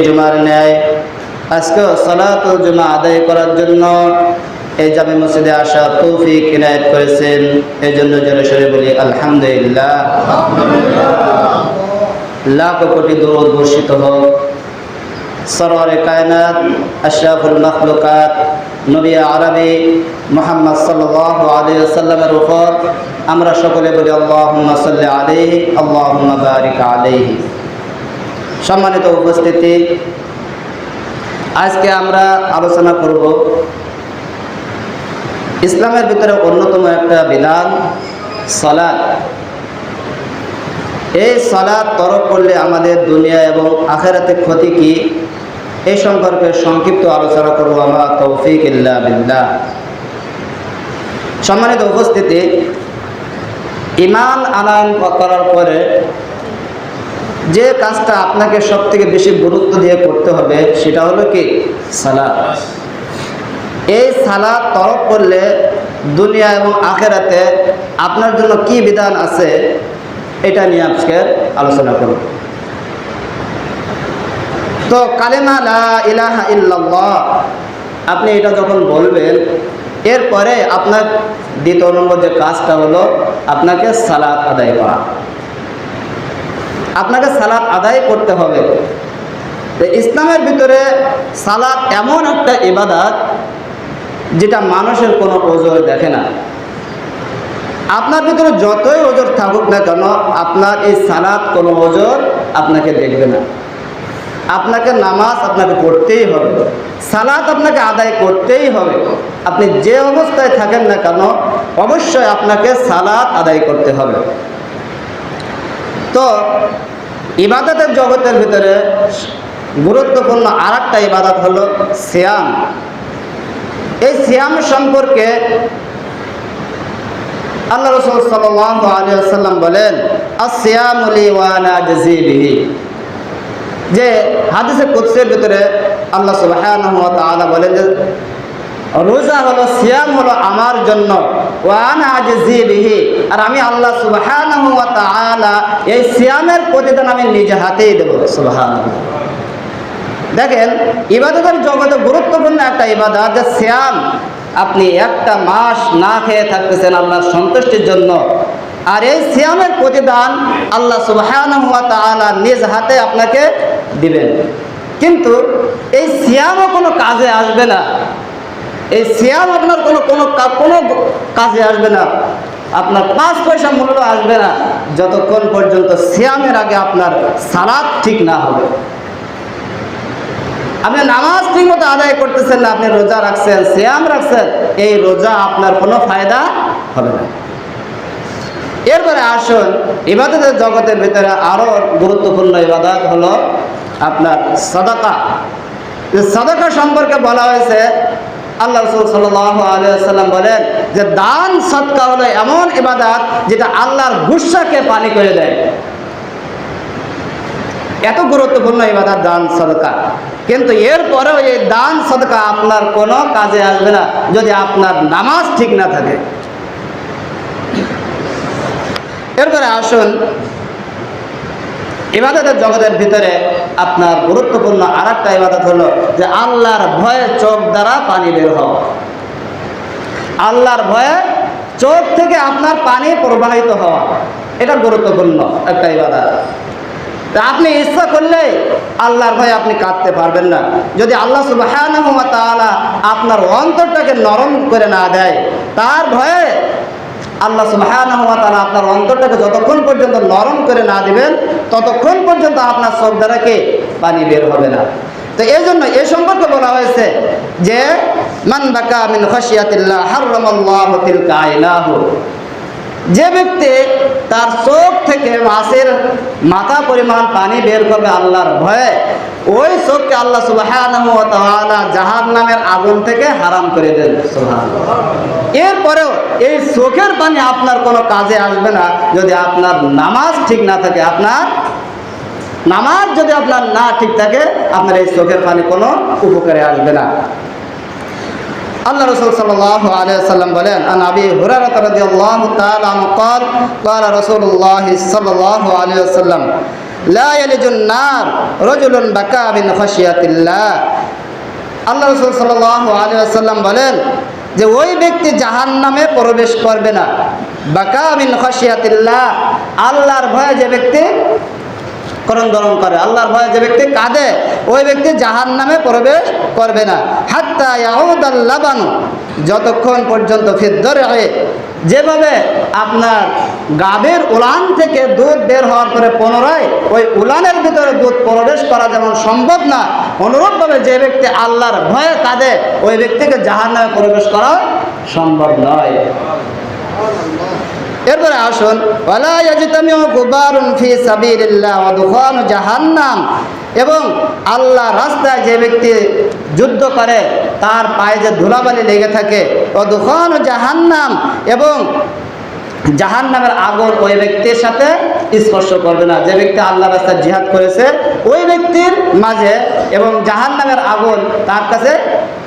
জুমার ন্যায় আজকেও সালাতুল জুমা আদায় করার জন্য এই জামে মসজিদে আসা তৌফিক ইনায়েত করেছেন। এই জন্য জোরে সোরে বলি আলহামদুলিল্লাহ। লাখ কোটি দরুদ বর্ষিত হোক সরওয়ারে কায়নাত আশরাফুল মাখলুকাত নবী আরবি মুহাম্মদ সাল্লাল্লাহু আলাইহি ওয়াসাল্লামের উপর। আমরা সকলে বলি আল্লাহুম্মা সাল্লি আলাইহি আল্লাহুম্মা বারিক আলাইহি। সম্মানিত উপস্থিতি, আজকে আমরা আলোচনা করব ইসলামের ভিতরে অন্যতম একটা বিধান সালাত। এই সালাত তরক করলে আমাদের দুনিয়া এবং আখিরাতে ক্ষতি কি, এই সম্পর্কে সংক্ষিপ্ত আলোচনা করব। আমার তৌফিক ইল্লা বিল্লাহ। সম্মানিত উপস্থিতি, ঈমান আনয়ন করার পরে যে কাজটা আপনাকে সবথেকে বেশি গুরুত্ব দিয়ে করতে হবে সেটা হলো কি সালাত। এই সালাত তরক করলে দুনিয়া এবং আখিরাতে আপনার জন্য কি বিধান আছে এটা নিয়ে আজকে আলোচনা করব। তো কালেমা লা ইলাহা ইল্লাল্লাহ আপনি এটা যখন বলবেন, এরপরে আপনার দ্বিতীয় নম্বর যে কাজটা হলো আপনাকে সালাত আদায় করা। আপনাকে সালাত আদায় করতে হবে। ইসলামের ভিতরে সালাত এমন একটা ইবাদত যেটা মানুষের কোনো ওজর দেখে না। আপনার ভিতরে যতই ওজর থাকুক না কেন, আপনার এই সালাত কোনো ওজর আপনাকে দেখবে না। আপনাকে নামাজ আপনাকে পড়তেই হবে, সালাত আপনাকে আদায় করতেই হবে। আপনি যে অবস্থায় থাকেন না কেন, অবশ্যই আপনাকে সালাত আদায় করতে হবে। তো ইবাদতের জগতের ভিতরে গুরুত্বপূর্ণ আর একটা ইবাদত হলো সিয়াম। এই সিয়াম সম্পর্কে আল্লাহ রাসূল সাল্লাল্লাহু আলাইহি ওয়াসাল্লাম বলেন, আস-সিয়ামু লি ওয়া আনা আজজি বিহি। যে হাদিসে কুদসির ভিতরে আল্লাহ সুবহানাহু ওয়া তাআলা বলেন যে রোজা হলো, সিয়াম হলো আমার জন্য, ওয়া আনা আজজি বিহি, আর আমি আল্লাহ সুবহানাহু ওয়া তাআলা এই সিয়ামের প্রতিদান আমি নিজে হাতেই দেব। সুবহানাল্লাহ। দেখেন, ইবাদতের জগতে গুরুত্বপূর্ণ একটা ইবাদত যে সিয়াম। আপনি একটা মাস না খেয়ে থাকতেছেন আল্লাহর সন্তুষ্টির জন্য, আর এই সিয়ামের প্রতিদান আল্লাহ সুবহানাহু ওয়া তাআলা নিজ হাতে আপনাকে দিবেন। কিন্তু এই সিয়ামও কোনো কাজে আসবে না। এই সিয়াম আপনার কোনো কাজে আসবে না, আপনার 5 পয়সা মূল্য আসবে না যতক্ষণ পর্যন্ত সিয়ামের আগে আপনার সালাত ঠিক না হবে। আপনি নামাজ ঠিক মতো আদায় করতেছেন না, আপনি রোজা রাখছেন, সিয়াম রাখছেন, এই রোজা আপনার কোনো ফায়দা হবে না। এরপরে আসুন, ইবাদতের জগতের ভিতরে আরো গুরুত্বপূর্ণ ইবাদত হলো আপনার সাদাকা। সাদাকা সম্পর্কে বলা হয়েছে, আল্লাহ রাসূল সাল্লাল্লাহু আলাইহি ওয়াসাল্লাম বলেন যে দান সদকা হলো এমন ইবাদত যেটা আল্লাহর গুসাকে পানি করে দেয়। এত গুরুত্বপূর্ণ ইবাদত দান সদকা। কিন্তু এরপরেও এই দান সদকা আপনার কোনো কাজে আসবে না যদি আপনার নামাজ ঠিক না থাকে। এরপরে আসুন, ইবাদতের জগতের ভিতরে আপনার গুরুত্বপূর্ণ আর একটা ইবাদত হলো যে আল্লাহর ভয়ে চোখ দ্বারা পানি বের হওয়া। আল্লাহর ভয়ে চোখ থেকে আপনার পানি প্রবাহিত হওয়া, এটা গুরুত্বপূর্ণ একটা ইবাদত। আপনি ইচ্ছা করলে আল্লাহর ভয়ে আপনি কাঁদতে পারবেন না যদি আল্লাহ সুবহানাহু ওয়া তাআলা আপনার অন্তরটাকে নরম করে না দেয়। তার ভয়ে আল্লাহ সুবহানাহু ওয়া তাআলা আপনার অন্তরটাকে যতক্ষণ পর্যন্ত নরম করে না দিবেন ততক্ষণ পর্যন্ত আপনার চোখ দ্বারা কি পানি বের হবে না। তো এই জন্য এ সম্পর্কে বলা হয়েছে যে মান বাকা মিন খাশিয়াতিল্লাহ হারামাল্লাহু তিলকা আইনাহু। যে ব্যক্তি তার চোখ থেকে মাছের মাথা পরিমাণ পানি বের করবে আল্লাহর ভয়ে, ওই চোখকে আল্লাহ সুবহানাহু ওয়া তাআলা জাহান্নামের আগুন থেকে হারাম করে দেন। সুবহানাল্লাহ। এরপরেও এই চোখের পানি আপনার কোনো কাজে আসবে না যদি আপনার নামাজ ঠিক না থাকে। আপনার নামাজ যদি আপনার না ঠিক থাকে, আপনার এই চোখের পানি কোনো উপকারে আসবে না। আল্লাহ রাসূল সাল্লাল্লাহু আলাইহি ওয়াসাল্লাম বলেন, আন আবি হুরায়রা রাদিয়াল্লাহু তাআলা আনহু قال قال رسول الله صلى الله عليه وسلم লা ইয়ালিজুন নার রাজুলুন বাকা মিন খাশিয়াতিল্লাহ। আল্লাহ রাসূল সাল্লাল্লাহু আলাইহি ওয়াসাল্লাম বলেন যে ওই ব্যক্তি জাহান্নামে প্রবেশ করবে না। বাকা মিন খাশিয়াতিল্লাহ, আল্লাহর ভয়ে যে ব্যক্তি করণ করে, আল্লাহর ভয়ে যে ব্যক্তি কাঁদে, ওই ব্যক্তি জাহান্নামে প্রবেশ করবে না। হাত্তা ইয়াউদাল লাবানু, যতক্ষণ পর্যন্ত ফিদ্দরে, যেভাবে আপনার গাভীর উলান থেকে দুধ বের হওয়ার পরে পুনরায় ওই উলানের ভিতরে দুধ প্রবেশ করা যেমন সম্ভব না, অনুরূপভাবে যে ব্যক্তি আল্লাহর ভয়ে কাঁদে ওই ব্যক্তিকে জাহান্নামে প্রবেশ করা সম্ভব নয়। এরপরে আসুন, ওয়ালা ইয়াজতামিউ গুবারুন ফি সাবিলিল্লাহ ওয়া দুখানু জাহান্নাম, এবং আল্লাহ রাস্তায় যে ব্যক্তি যুদ্ধ করে তার পায়ে যে ধুলাবালি লেগে থাকে, ওয়া দুখানু জাহান্নাম, এবং জাহান্নামের আগুন ওই ব্যক্তির সাথে স্পর্শ করবে না। যে ব্যক্তি আল্লাহ রাস্তায় জিহাদ করেছে ওই ব্যক্তির মাঝে এবং জাহান্নামের আগুন তার কাছে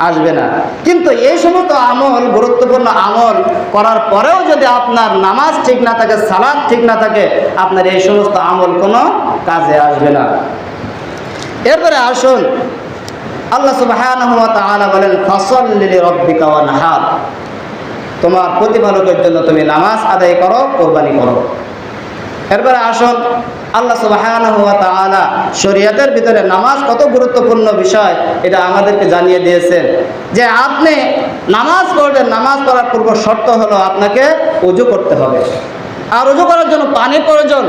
আসবে না। কিন্তু এই সমস্ত আমল, গুরুত্বপূর্ণ আমল করার পরেও যদি আপনার নামাজ ঠিক না থাকে, সালাত ঠিক না থাকে, আপনার এই সমস্ত আমল কোনো কাজে আসবে না। এরপরে আসুন, আল্লাহ সুবহানাহু ওয়া তাআলা বলেন, ফাসাল্লি লিরাব্বিকা ওয়ানহার, তোমার প্রতিপালকের জন্য তুমি নামাজ আদায় করো, কোরবানি করো। এরপরে আসুন, আল্লাহ সুবহানাহু ওয়া তাআলা শরীয়তের ভিতরে নামাজ কত গুরুত্বপূর্ণ বিষয় এটা আমাদেরকে জানিয়ে দিয়েছেন যে আপনি নামাজ পড়বেন, নামাজ পড়ার পূর্ব শর্ত হলো আপনাকে ওযু করতে হবে। আর ওযু করার জন্য পানির প্রয়োজন।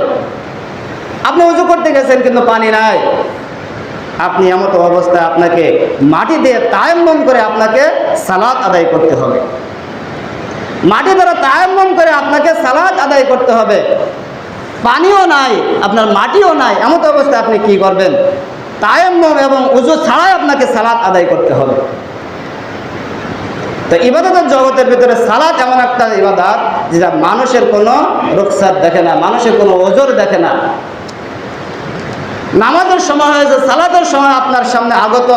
আপনি ওযু করতে গেছেন কিন্তু পানি নাই, আপনি এমত অবস্থায় আপনাকে মাটি দিয়ে তায়াম্মুম করে আপনাকে সালাত আদায় করতে হবে। মাটি দ্বারা তায়াম্মুম করে আপনাকে সালাত আদায় করতে হবে। পানিও নাই, আপনার মাটিও নাই, এমত অবস্থায় আপনি কি করবেন? তায়াম্মুম এবং ওযু ছাড়াই আপনাকে সালাত আদায় করতে হবে। তো ইবাদতের জগতের ভিতরে সালাত এমন একটা ইবাদত যেটা মানুষের কোনো রুখসাত দেখে না, মানুষের কোনো ওজর দেখে না। নামাজের সময় হয়েছে, সালাতের সময় আপনার সামনে আগত,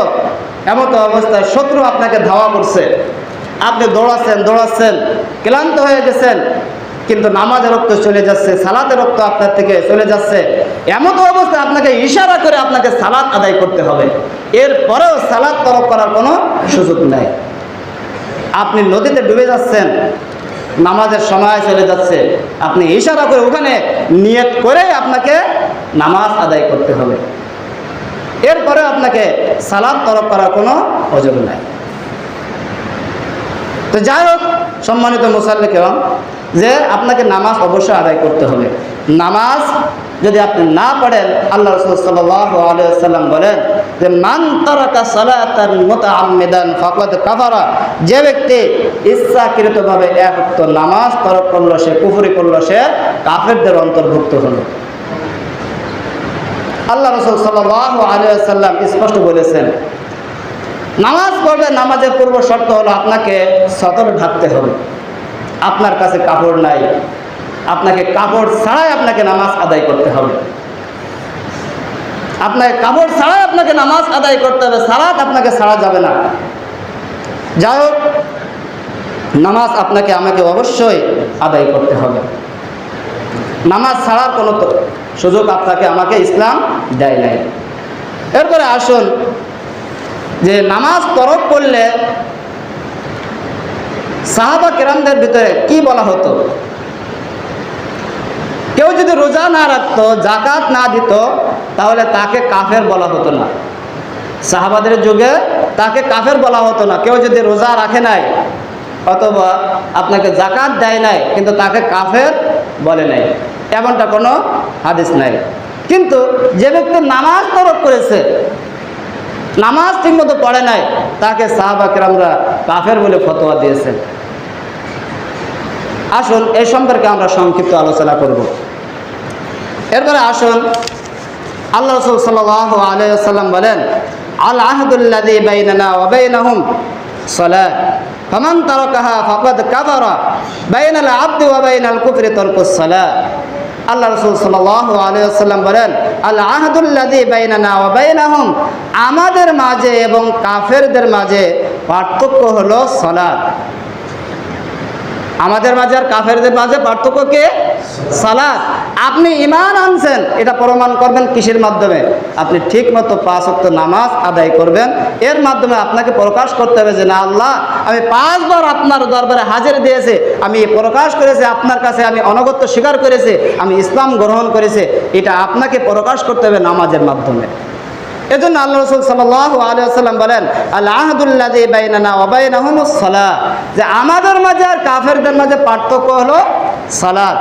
এমত অবস্থায় শত্রু আপনাকে ধাওয়া করছে, আপনি দৌড়াচ্ছেন, ক্লান্ত হয়ে গেছেন, কিন্তু নামাজের রক্ত চলে যাচ্ছে, সালাতের রক্ত আপনার থেকে চলে যাচ্ছে, এমত অবস্থায় আপনাকে ইশারা করে আপনাকে সালাত আদায় করতে হবে। এরপরেও সালাত তরক করার কোনো সুযোগ নাই। আপনি নদীতে ডুবে যাচ্ছেন, নামাজের সময় চলে যাচ্ছে, আপনি ইশারা করে ওখানে নিয়ত করে আপনাকে নামাজ আদায় করতে হবে। এরপরে আপনাকে সালাত তরক করার কোনো সুযোগ নাই। তো যাই হোক, সম্মানিত মুসাল্লি কেরাম, যে আপনাকে নামাজ অবশ্যই আদায় করতে হবে। নামাজ যদি আপনি না পড়েন, আল্লাহ রাসূল সাল্লাল্লাহু আলাইহি ওয়াসাল্লাম বলেন যে মান তারাকা সালাতান মুতাআম্মিদান ফাকাদ কাফারা, যে ব্যক্তি ইচ্ছাকৃতভাবে এক ওয়াক্ত নামাজ তরক করলো, সে কুফরি করলো, সে কাফেরদের অন্তর্ভুক্ত হলো। আল্লাহ রাসূল সাল্লাল্লাহু আলাইহি ওয়াসাল্লাম স্পষ্ট বলেছেন, নামাজ পড়বে, নামাজের পূর্ব শর্ত হলো আপনাকে সতর ঢাকতে হবে। আপনার কাছে কাপড় নাই, আপনাকে কাপড় ছাড়াই আপনাকে নামাজ আদায় করতে হবে। আপনাকে কাপড় ছাড়াই আপনাকে নামাজ আদায় করতে হবে, সালাত আপনাকে ছাড়া যাবে না। যাই হোক, নামাজ আপনাকে আমাকে অবশ্যই আদায় করতে হবে। নামাজ ছাড়ার কোনো সুযোগ আপনাকে আমাকে ইসলাম দেয় নাই। এরপরে আসুন, যে নামাজ তরক করলে সাহাবা কেরামদের ভিতরে কি বলা হতো? কেউ যদি রোজা না রাখতো, যাকাত না দিত, তাহলে তাকে কাফের বলা হতো না। সাহাবাদের যুগে তাকে কাফের বলা হতো না। কেউ যদি রোজা রাখে নাই অথবা আপনাকে যাকাত দেয় নাই, কিন্তু তাকে কাফের বলে নাই, এমনটা কোনো হাদিস নাই। কিন্তু যে ব্যক্তি নামাজ তরক করেছে, নামাজ ঠিকমতো পড়ে নাই, তাকে সাহাবা কেরামরা কাফের বলে ফতোয়া দিয়েছেন। আসুন, এই সম্পর্কে আমরা সংক্ষিপ্ত আলোচনা করব। এরপরে আসুন, আল্লাহ রাসূল সাল্লাল্লাহু আলাইহি ওয়াসাল্লাম বলেন, আল আহদুল্লাযী বাইনানা ওয়া বাইনাহুম সালাত ফামান তারাকাহা ফাকাদ কাফারা বাইনাল আবদি ওয়া বাইনাল কুফরি তারকুস সালাত। আল্লাহ রাসূল সাল্লাল্লাহু আলাইহি ওয়াসাল্লাম বলেন, আল আহদুল্লাযী বাইনানা ওয়া বাইনাহুম, আমাদের মাঝে এবং কাফেরদের মাঝে পার্থক্য হলো সালাত। আমাদের মাঝে আর কাফেরদের মাঝে পার্থক্য কি? সালাত। আপনি ঈমান আনছেন, এটা প্রমাণ করবেন কিসের মাধ্যমে? আপনি ঠিক মতো 5 ওয়াক্ত নামাজ আদায় করবেন। এর মাধ্যমে আপনাকে প্রকাশ করতে হবে যে না আল্লাহ, আমি 5 বার আপনার দরবারে হাজির দিয়েছি, আমি প্রকাশ করেছি আপনার কাছে, আমি আনুগত্য স্বীকার করেছি, আমি ইসলাম গ্রহণ করেছি। এটা আপনাকে প্রকাশ করতে হবে নামাজের মাধ্যমে। এজন্য আল্লাহ রাসূল সাল্লাল্লাহু আলাইহি ওয়াসাল্লাম বলেন, আল আহদুল্লাযী বাইনানা ওয়া বাইনাহুমুস সালাহ, যে আমাদের মাঝে আর কাফেরদের মাঝে পার্থক্য হলো সালাত।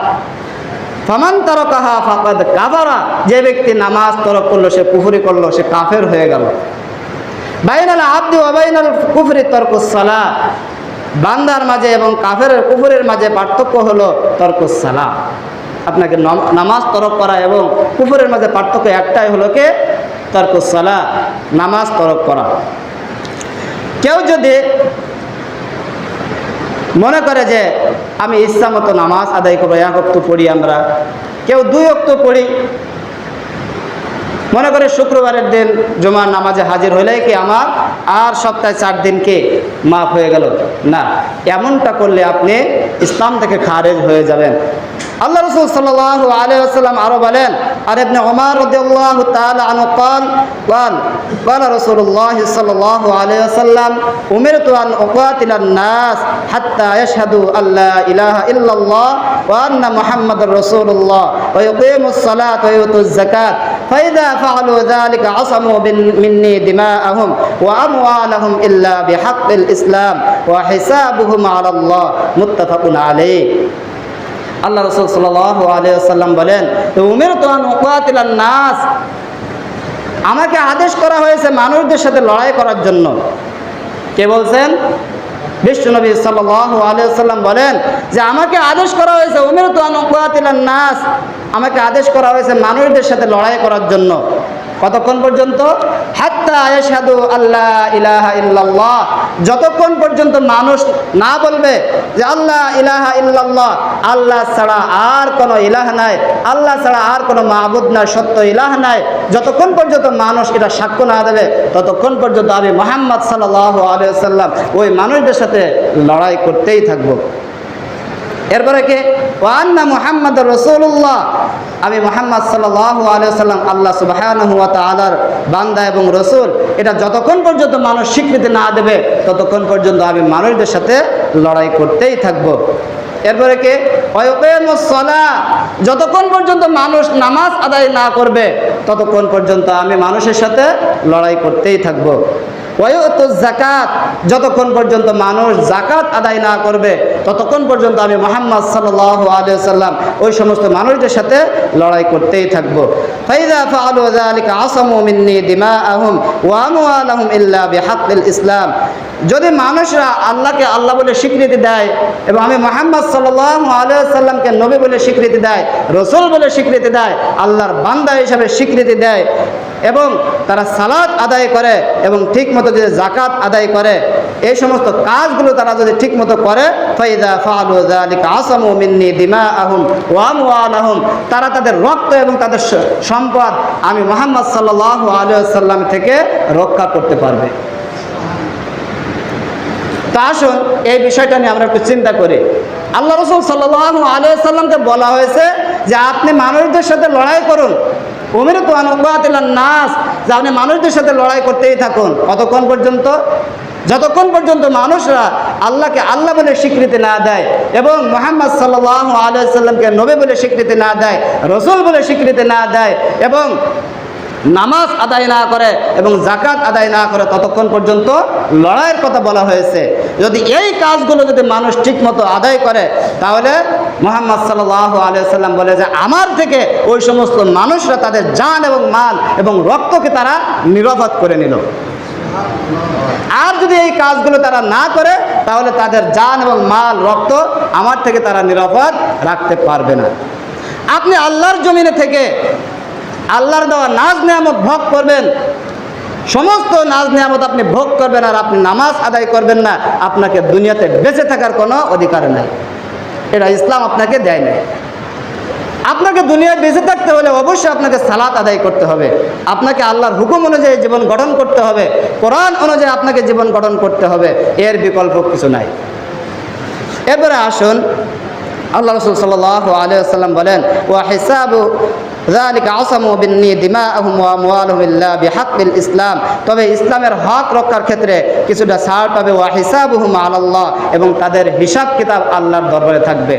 ফামান তারাকাহা ফাকাদ কাফারা, যে ব্যক্তি নামাজ তরক করলো সে কুফরি করলো, সে কাফের হয়ে গেল। বাইনাল আবদি ওয়া বাইনাল কুফরি তারকুস সালাহ, বান্দার মাঝে এবং কাফেরের কুফরের মাঝে পার্থক্য হলো তারকুস সালাহ। আপনাকে নামাজ তরক করা এবং কুফরের মাঝে পার্থক্য একটাই হলো কি? তারকুস সালাহ, নামাজ তরক করা। কেউ যদি মনে করে যে আমি ইচ্ছা মতো নামাজ আদায় করবো, 1 ওয়াক্ত পড়ি আমরা, কেউ 2 ওয়াক্ত পড়ি, মনে করে শুক্রবারের দিন জুমার নামাজে হাজির হলেই কি আমার আর সপ্তাহে 4 দিনকে মাফ হয়ে গেল? না, এমনটা করলে আপনি ইসলাম থেকে খারেজ হয়ে যাবেন। আল্লাহ রাসূল সাল্লাল্লাহু আলাইহি ওয়াসাল্লাম আরো বলেন, আর ইবনে ওমর রাদিয়াল্লাহু তাআলা আনহু قال رسول الله صلى الله عليه وسلم أمرت أن أقاتل الناس حتى يشهدوا أن لا إله إلا الله وأن محمد رسول الله ويقيموا الصلاة ويؤتوا الزكاة فإذا فعلوا ذلك عصموا مني دماءهم وأموالهم إلا بحق الإسلام وحسابهم على الله متفق عليه। আল্লাহ রাসূল সাল্লাল্লাহু আলাইহি ওয়াসাল্লাম বলেন, উমিরতু আন উকাতিলান নাস, আমাকে আদেশ করা হয়েছে মানুষদের সাথে লড়াই করার জন্য। কে বলছেন? বিশ্বনবী সাল্লাল্লাহু আলাইহি ওয়াসাল্লাম বলেন যে আমাকে আদেশ করা হয়েছে উমিরতু আন উকাতিলান নাস, আমাকে আদেশ করা হয়েছে মানুষদের সাথে লড়াই করার জন্য। কতক্ষণ পর্যন্ত? হাত্তা ইয়াশহাদু আল্লা ইলাহা ইল্লাল্লাহ, যতক্ষণ পর্যন্ত মানুষ না বলবে যে আল্লাহ ইলাহা ইল্লাল্লাহ, আল্লাহ ছাড়া আর কোনো ইলাহ নাই, আল্লাহ ছাড়া আর কোনো মাবুদ নাই, সত্য ইলাহ নাই, যতক্ষণ পর্যন্ত মানুষ এটা সাক্ষ্য না দেবে ততক্ষণ পর্যন্ত আমি মুহাম্মদ সাল্লাল্লাহু আলাইহি ওয়াসাল্লাম ওই মানুষদের সাথে লড়াই করতেই থাকবো। এরপরে কি? ওয়া আন্না মুহাম্মাদুর রাসূলুল্লাহ, আমি মুহাম্মদ সাল্লাল্লাহু আলাইহি ওয়াসাল্লাম আল্লাহ সুবহানাহু ওয়া তাআলার বান্দা এবং রাসূল, এটা যতক্ষণ পর্যন্ত মানুষ স্বীকৃতি না দেবে ততক্ষণ পর্যন্ত আমি মানুষদের সাথে লড়াই করতেই থাকব। এরপরে কি? ওয়া ইকিমুস সালাহ, যতক্ষণ পর্যন্ত মানুষ নামাজ আদায় না করবে ততক্ষণ পর্যন্ত আমি মানুষের সাথে লড়াই করতেই থাকব। ওয়ায়ুতুজ যাকাত, যতক্ষণ পর্যন্ত মানুষ যাকাত আদায় না করবে ততক্ষণ পর্যন্ত আমি মুহাম্মদ সাল্লাল্লাহু আলাইহি ওয়াসাল্লাম ওই সমস্ত মানুষদের সাথে লড়াই করতেই থাকব। ফাইযা ফাআলু যালিকা আসামু মিন্নি দিমাআহুম ওয়া আমওয়ালাহুম ইল্লা বিহাক্কিল ইসলাম, যদি মানুষরা আল্লাহকে আল্লাহ বলে স্বীকৃতি দেয় এবং আমি মুহাম্মদ সাল্লাল্লাহু আলাইহি ওয়াসাল্লামকে নবী বলে স্বীকৃতি দেয়, রাসূল বলে স্বীকৃতি দেয়, আল্লাহর বান্দা হিসাবে স্বীকৃতি দেয় এবং তারা সালাত আদায় করে এবং ঠিকমতো যদি যাকাত আদায় করে, এই সমস্ত কাজগুলো তারা যদি ঠিকমতো করে, ফাইদা ফাআলু যালিকা আসামু মিন্নি দিমাআহুম ওয়া আমওয়ালাহুম, তারা তাদের রক্ত এবং তাদের সম্পদ আমি মুহাম্মদ সাল্লাল্লাহু আলাইহি ওয়াসাল্লাম থেকে রক্ষা করতে পারবে। তা আসুন এই বিষয়টা নিয়ে আমরা একটু চিন্তা করি। আল্লাহ রাসূল সাল্লাল্লাহু আলাইহি ওয়াসাল্লামকে বলা হয়েছে যে আপনি মানুষদের সাথে লড়াই করুন, উমিরতু আন উকাতিলান নাস, যে আপনি মানুষদের সাথে লড়াই করতেই থাকুন। কতক্ষণ পর্যন্ত? যতক্ষণ পর্যন্ত মানুষরা আল্লাহকে আল্লাহ বলে স্বীকৃতি না দেয় এবং মুহাম্মদ সাল্লাল্লাহু আলাইহি ওয়াসাল্লামকে নবী বলে স্বীকৃতি না দেয়, রাসূল বলে স্বীকৃতি না দেয় এবং নামাজ আদায় না করে এবং যাকাত আদায় না করে, ততক্ষণ পর্যন্ত লড়াইয়ের কথা বলা হয়েছে। যদি এই কাজগুলো যদি মানুষ ঠিকমতো আদায় করে তাহলে মুহাম্মদ সাল্লাল্লাহু আলাইহি ওয়াসাল্লাম বলে যে আমার থেকে ওই সমস্ত মানুষরা তাদের জান এবং মাল এবং রক্তকে তারা নিরাপদ করে নিল। আর যদি এই কাজগুলো তারা না করে তাহলে তাদের জান এবং মাল রক্ত আমার থেকে তারা নিরাপদ রাখতে পারবে না। আপনি আল্লাহর জমিনে থেকে আল্লাহর দেওয়া নাজ নিয়ামত ভোগ করবেন, সমস্ত নাজ নিয়ামত আপনি ভোগ করবেন আর আপনি নামাজ আদায় করবেন না, আপনাকে দুনিয়াতে বেঁচে থাকার কোনো অধিকার নাই। এটা ইসলাম আপনাকে দেয় নাই। আপনাকে দুনিয়ায় বেঁচে থাকতে হলে অবশ্যই আপনাকে সালাত আদায় করতে হবে, আপনাকে আল্লাহর হুকুম অনুযায়ী জীবন গঠন করতে হবে, কোরআন অনুযায়ী আপনাকে জীবন গঠন করতে হবে, এর বিকল্প কিছু নাই। এরপরে আসুন আল্লাহ রাসূল সাল্লাল্লাহু আলাইহি ওয়াসাল্লাম বলেন, ওয়া হিসাবু যালিকা আসামু বিন্নি দিমাআহুম ওয়া আমওয়ালুহুম ইল্লা বিহাক্কিল ইসলাম। তবে ইসলামের হক রক্ষার ক্ষেত্রে কিছুটা ছাড় পাবে। ওয়া হিসাবুহুম আলাল্লাহ, এবং তাদের হিসাব কিতাব আল্লাহর দরবারে থাকবে।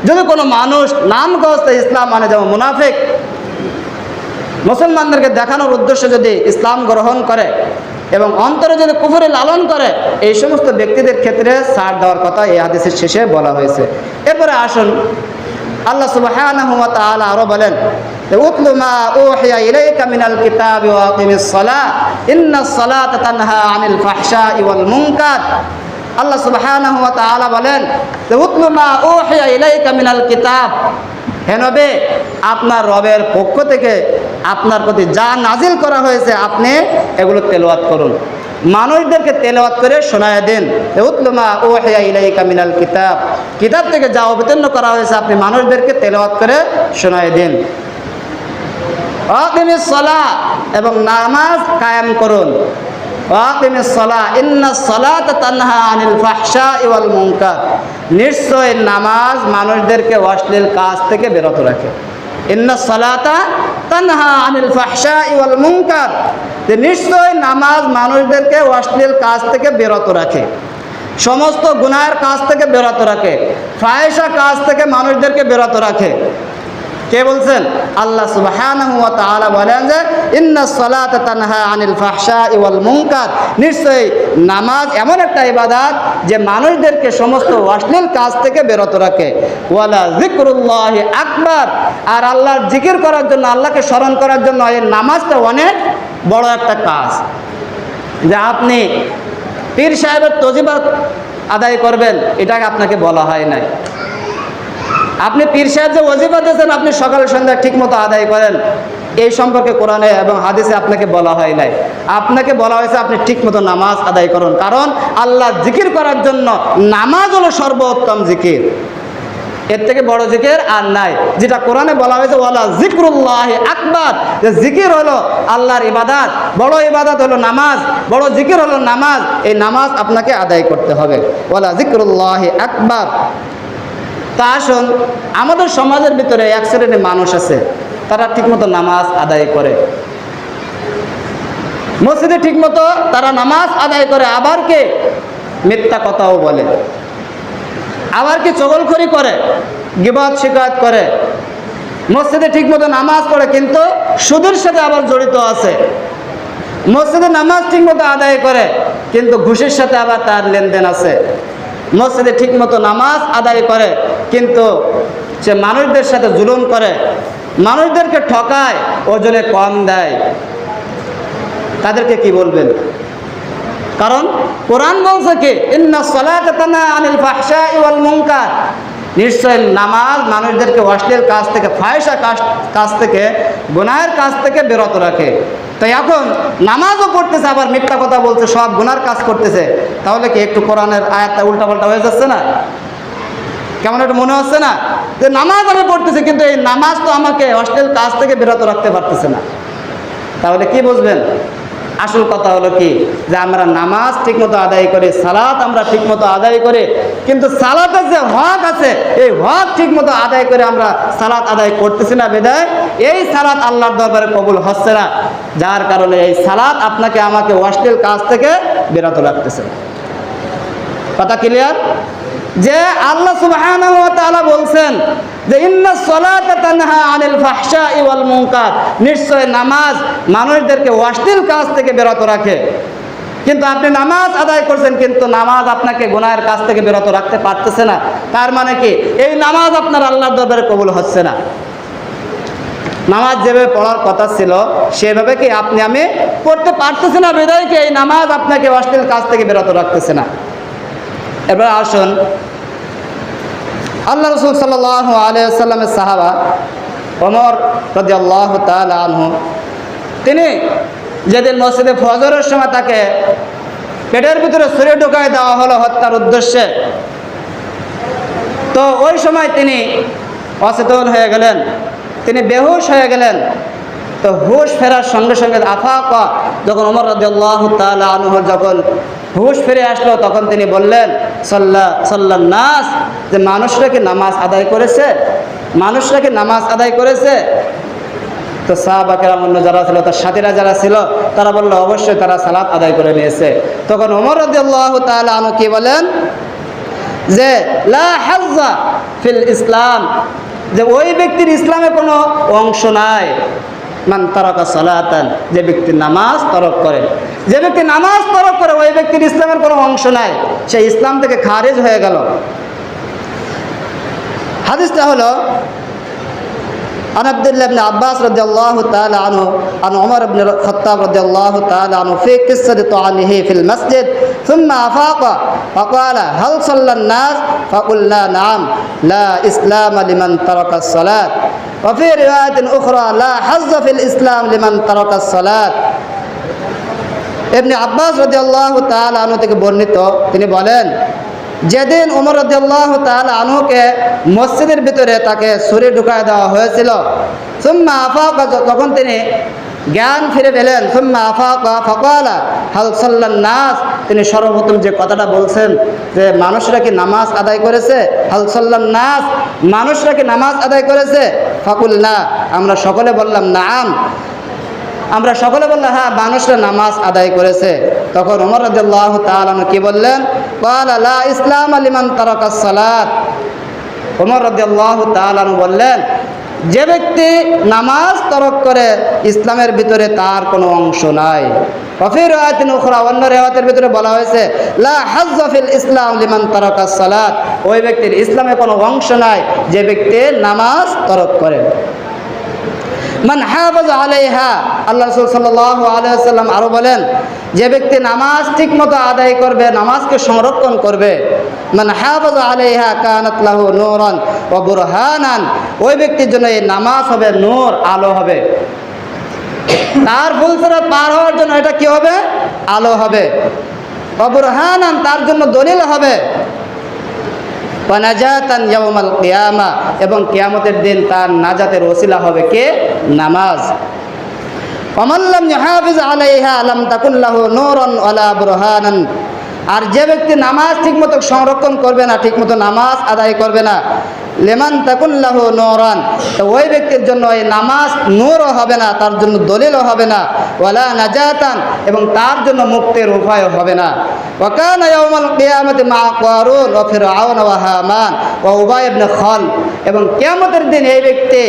যদি কোনো মানুষ নামগ্রস্ত ইসলাম মানে যেমন মুনাফিক, মুসলমানদেরকে দেখানোর উদ্দেশ্যে যদি ইসলাম গ্রহণ করে এবং অন্তরে যদি কুফরি লালন করে, এই সমস্ত ব্যক্তিদের ক্ষেত্রে ছাড় দেওয়ার কথা এই হাদিসের শেষে বলা হয়েছে। এরপরে আসুন, আল্লাহ সুবহানাহু ওয়া তাআলা আরো বলেন, উতলু মা উহিয়া ইলাইকা মিনাল কিতাবি ওয়া আকিমিস সালাহ ইন্নাস সালাতা তানহা আনিল ফাহশাই ওয়াল মুনকার। আল্লাহ সুবহানাহু ওয়া তাআলা বলেন, উতলু মা উহিয়া ইলাইকা মিনাল কিতাব, হে নবী, আপনার রবের পক্ষ থেকে আপনার প্রতি যা নাজিল করা হয়েছে আপনি এগুলো তেলাওয়াত করুন, মানুষদেরকে তেলাওয়াত করে শোনায় দেন। উতলু মা উহিয়া ইলাইকা মিনাল কিতাব, কিতাব থেকে যা অবতীর্ণ করা হয়েছে আপনি মানুষদেরকে তেলাওয়াত করে শোনায় দেন। আকিমিস সালাহ, এবং নামাজ কায়েম করুন। আকিমিস সালাহ ইন্নাস সালাতা তানহা আনিল ফাহশাই ওয়াল মুনকার, নিশ্চয় নামাজ মানুষদেরকে অশ্লীল কাজ থেকে বিরত রাখে। ইন্নাস সালাতা তানহা আনিল ফাহশাই ওয়াল মুনকার, যে নিশ্চয় নামাজ মানুষদেরকে অশ্লীল কাজ থেকে বিরত রাখে, সমস্ত গুনাহের কাজ থেকে বিরত রাখে, ফাহিশা কাজ থেকে মানুষদেরকে বিরত রাখে। কে বলছেন? আল্লাহ সুবহানাহু ওয়া তাআলা বলেন যে ইন্নাস সালাতা তানহা আনিল ফাহশাই ওয়াল মুনকার, নিশ্চয়ই নামাজ এমন একটা ইবাদত যে মানুষদেরকে সমস্ত অশ্লীল কাজ থেকে বিরত রাখে। ওয়ালা যিকরুল্লাহি আকবার, আর আল্লাহর জিকির করার জন্য, আল্লাহকে স্মরণ করার জন্য এই নামাজটা অনেক বড় একটা কাজ। যে আপনি পীর সাহেবের তজিবাত আদায় করবেন, এটাকে আপনাকে বলা হয় নাই। আপনি পীর সাহেব যে ওয়াজিফা দিয়েছেন আপনি সকাল সন্ধ্যা ঠিকমতো আদায় করেন, এই সম্পর্কে কোরআনে এবং হাদিসে আপনাকে বলা হয় নাই। আপনাকে বলা হয়েছে আপনি ঠিকমতো নামাজ আদায় করুন, কারণ আল্লাহ জিকির করার জন্য নামাজ হলো সর্বোত্তম জিকির। এর থেকে বড় জিকির আর নাই, যেটা কোরআনে বলা হয়েছে ওয়ালা যিকরুল্লাহি আকবার, যে জিকির হলো আল্লাহর ইবাদত, বড় ইবাদত হলো নামাজ, বড় জিকির হলো নামাজ। এই নামাজ আপনাকে আদায় করতে হবে। ওয়ালা যিকরুল্লাহি আকবার। তা আসুন, আমাদের সমাজের ভিতরে এক শ্রেণীর মানুষ আছে, তারা ঠিকমতো নামাজ আদায় করে, মসজিদে ঠিকমতো তারা নামাজ আদায় করে, আবার কে মিথ্যা কথাও বলে, আবার কি চগলখড়ি করে, গীবত শিকায়ত করে, মসজিদে ঠিকমতো নামাজ পড়ে কিন্তু সুদের সাথে আবার জড়িত আছে, মসজিদে নামাজ ঠিকমতো আদায় করে কিন্তু ঘুষের সাথে আবার তার লেনদেন আছে, মসজিদে ঠিকমতো নামাজ আদায় করে কিন্তু সে মানুষদের সাথে জুলুম করে, মানুষদেরকে ঠকায়, ওজনে কম দেয়। তাদেরকে কি বলবেন? কারণ কোরআন বলছে কি ইন্নাস সালাতা তানহা আনিল ফাহশাই ওয়াল মুনকার, নিশ্চয় নামাজ মানুষদেরকে অশ্লীল কাজ থেকে, ফাহিশা কাজ থেকে, গুনাহের কাজ থেকে বিরত রাখে। তাই এখন নামাজও পড়তেছে আবার মিথ্যা কথা বলছে, সব গুনার কাজ করতেছে, তাহলে কি একটু কোরআনের আয়াতটা উল্টাপাল্টা হয়ে যাচ্ছে না? কেমন একটু মনে হচ্ছে না যে নামাজ আমি পড়তেছি কিন্তু এই নামাজ তো আমাকে অশ্লীল কাজ থেকে বিরত রাখতে পারতেছে না? তাহলে কি বুঝবেন? আসল কথা হলো কি, যে আমরা নামাজ ঠিকমতো আদায় করি, সালাত আমরা ঠিকমতো আদায় করি, কিন্তু সালাতের যে হক আছে এই হক ঠিকমতো আদায় করে আমরা সালাত আদায় করতেছি না, বিধায় এই সালাত আল্লাহর দরবারে কবুল হচ্ছে না, যার কারণে এই সালাত আপনাকে আমাকে অশ্লীল কাজ থেকে বিরত রাখতেছে। কথা ক্লিয়ার? যে আল্লাহ সুবহানাহু ওয়া তাআলা বলছেন যে ইন্নাস সালাতা তানহা আনিল ফাহশাই ওয়াল মুনকার, নিশ্চয় নামাজ মানুষদেরকে অশ্লীল কাজ থেকে বিরত রাখে, কিন্তু আপনি নামাজ আদায় করছেন কিন্তু নামাজ আপনাকে গুনাহের কাজ থেকে বিরত রাখতে পারতেছে না। তার মানে কি এই নামাজ আপনার আল্লাহর দরবারে কবুল হচ্ছে না। নামাজ যেভাবে পড়ার কথা ছিল সেভাবে কি আপনি আমি পড়তে পারতেছি না, বিধায় কি এই নামাজ আপনাকে অশ্লীল কাজ থেকে বিরত রাখতেছে না। এবার আসুন, আল্লাহ রাসূল সাল্লাল্লাহু আলাইহি ওয়াসাল্লামের সাহাবা ওমর রাদিয়াল্লাহু তাআলা আনহু, তিনি যেদিন মসজিদে ফজরের সময় তাকে পেটের ভিতরে ছুরি ঢুকায় দেওয়া হলো হত্যার উদ্দেশ্যে, তো ওই সময় তিনি অচেতন হয়ে গেলেন, তিনি বেহুশ হয়ে গেলেন। তো হুশ ফেরার সঙ্গে সঙ্গে আফাকা, যখন ওমর রাদিয়াল্লাহু তাআলা আনহু যখন হুঁশ ফিরে আসলো তখন তিনি বললেন সাল্লান নাস, যে মানুষরা কি নামাজ আদায় করেছে, মানুষরা কি নামাজ আদায় করেছে? তো সাহাবা কেরাম অন্য যারা ছিল, তার সাথীরা যারা ছিল, তারা বলল অবশ্যই তারা সালাত আদায় করে নিয়েছে। তখন ওমর রাদিয়াল্লাহু তাআলা আনহু কি বলেন, যে লা হাজ্জা ফিল ইসলাম, যে ওই ব্যক্তির ইসলামে কোনো অংশ নাই। মান তারাকা সালাতান, যে ব্যক্তি নামাজ তরক করে, যে ব্যক্তি নামাজ তরক করে ওই ব্যক্তির ইসলামের কোনো অংশ নাই, সে ইসলাম থেকে খারিজ হয়ে গেল। হাদিসটা হলো عن عبد الله بن عباس رضي الله تعالى عنه عن عمر بن الخطاب رضي الله تعالى عنه في قصة طعنه في المسجد ثم أفاق فقال هل صلى الناس فقلنا نعم لا إسلام لمن ترك الصلاة وفي رواية أخرى لا حظ في الإسلام لمن ترك الصلاة ইবনে আব্বাস রাদিয়াল্লাহু তাআলা আনহু থেকে বর্ণিত, তিনি বলেন, যেদিন ওমর রাদিয়াল্লাহু তাআলা আনহুকে মসজিদের ভিতরে তাকে ছুরি ঢুকায় দেওয়া হয়েছিল, সুম্মা আফাকা, তখন তিনি জ্ঞান ফিরে পেলেন, সুম্মা আফাকা ফাকালা হাল সাল্লান নাস, তিনি সর্বপ্রথম যে কথাটা বলছেন যে মানুষরা কি নামাজ আদায় করেছে, হাল সাল্লান নাস, মানুষরা কি নামাজ আদায় করেছে? ফাকুলনা, আমরা সকলে বললাম নাম, আমরা সকলে বললাম হ্যাঁ মানুষরা নামাজ আদায় করেছে। তখন ওমর রাদিয়াল্লাহু তাআলা আনহু কি বললেন, ক্বালা লা ইসলাম লিমান তারাকাস সালাত, ওমর রাদিয়াল্লাহু তাআলা আনহু বললেন, যে ব্যক্তি নামাজ তরক করে ইসলামের ভিতরে তার কোনো অংশ নাই। ওয়াফি রিওয়ায়াতিন উখরা, অন্য রিওয়ায়াতের ভিতরে বলা হয়েছে লা হাজ্জা ফিল ইসলাম লিমান তারাকাস সালাত, ওই ব্যক্তির ইসলামে কোনো অংশ নাই যে ব্যক্তি নামাজ তরক করে। মান হাফাজ আলাইহা, আল্লাহ রাসূল সাল্লাল্লাহু আলাইহি ওয়াসাল্লাম আরো বলেন, যে ব্যক্তি নামাজ ঠিকমতো আদায় করবে, নামাজকে সংরক্ষণ করবে, মান হাফাজ আলাইহা কানাত লাহু নূরান ওয়া বুরহানান, ওই ব্যক্তির জন্য এই নামাজ হবে নূর, আলো হবে। তার ফুলসিরাত পার হওয়ার জন্য এটা কি হবে? আলো হবে। ওয়া বুরহানান, তার জন্য দলিল হবে। ওয়া নাজাতান ইয়াউমাল কিয়ামা, এবং কিয়ামতের দিন তার নাজাতের ওসিলা হবে কে? নামাজ। ওয়া মান লাম ইউহাফিজ আলাইহা লাম তাকুন লাহু নূরুন ওয়ালা বুরহানান, আর যে ব্যক্তি নামাজ ঠিকমতো সংরক্ষণ করবে না, ঠিকমতো নামাজ আদায় করবে না, লিমান তাকুন লাহু নূরান, তো ওই ব্যক্তির জন্য এই নামাজ নূরও হবে না, তার জন্য দলিলও হবে না, ওয়ালা নাজাতান, এবং তার জন্য মুক্তির উপায়ও হবে না। ওয়া কানা ইয়াউমাল কিয়ামাতি মা কারুন ওয়া ফিরআউন ওয়া হামান ওয়া উবাই ইবনে খাল, এবং কিয়ামতের দিন এই ব্যক্তি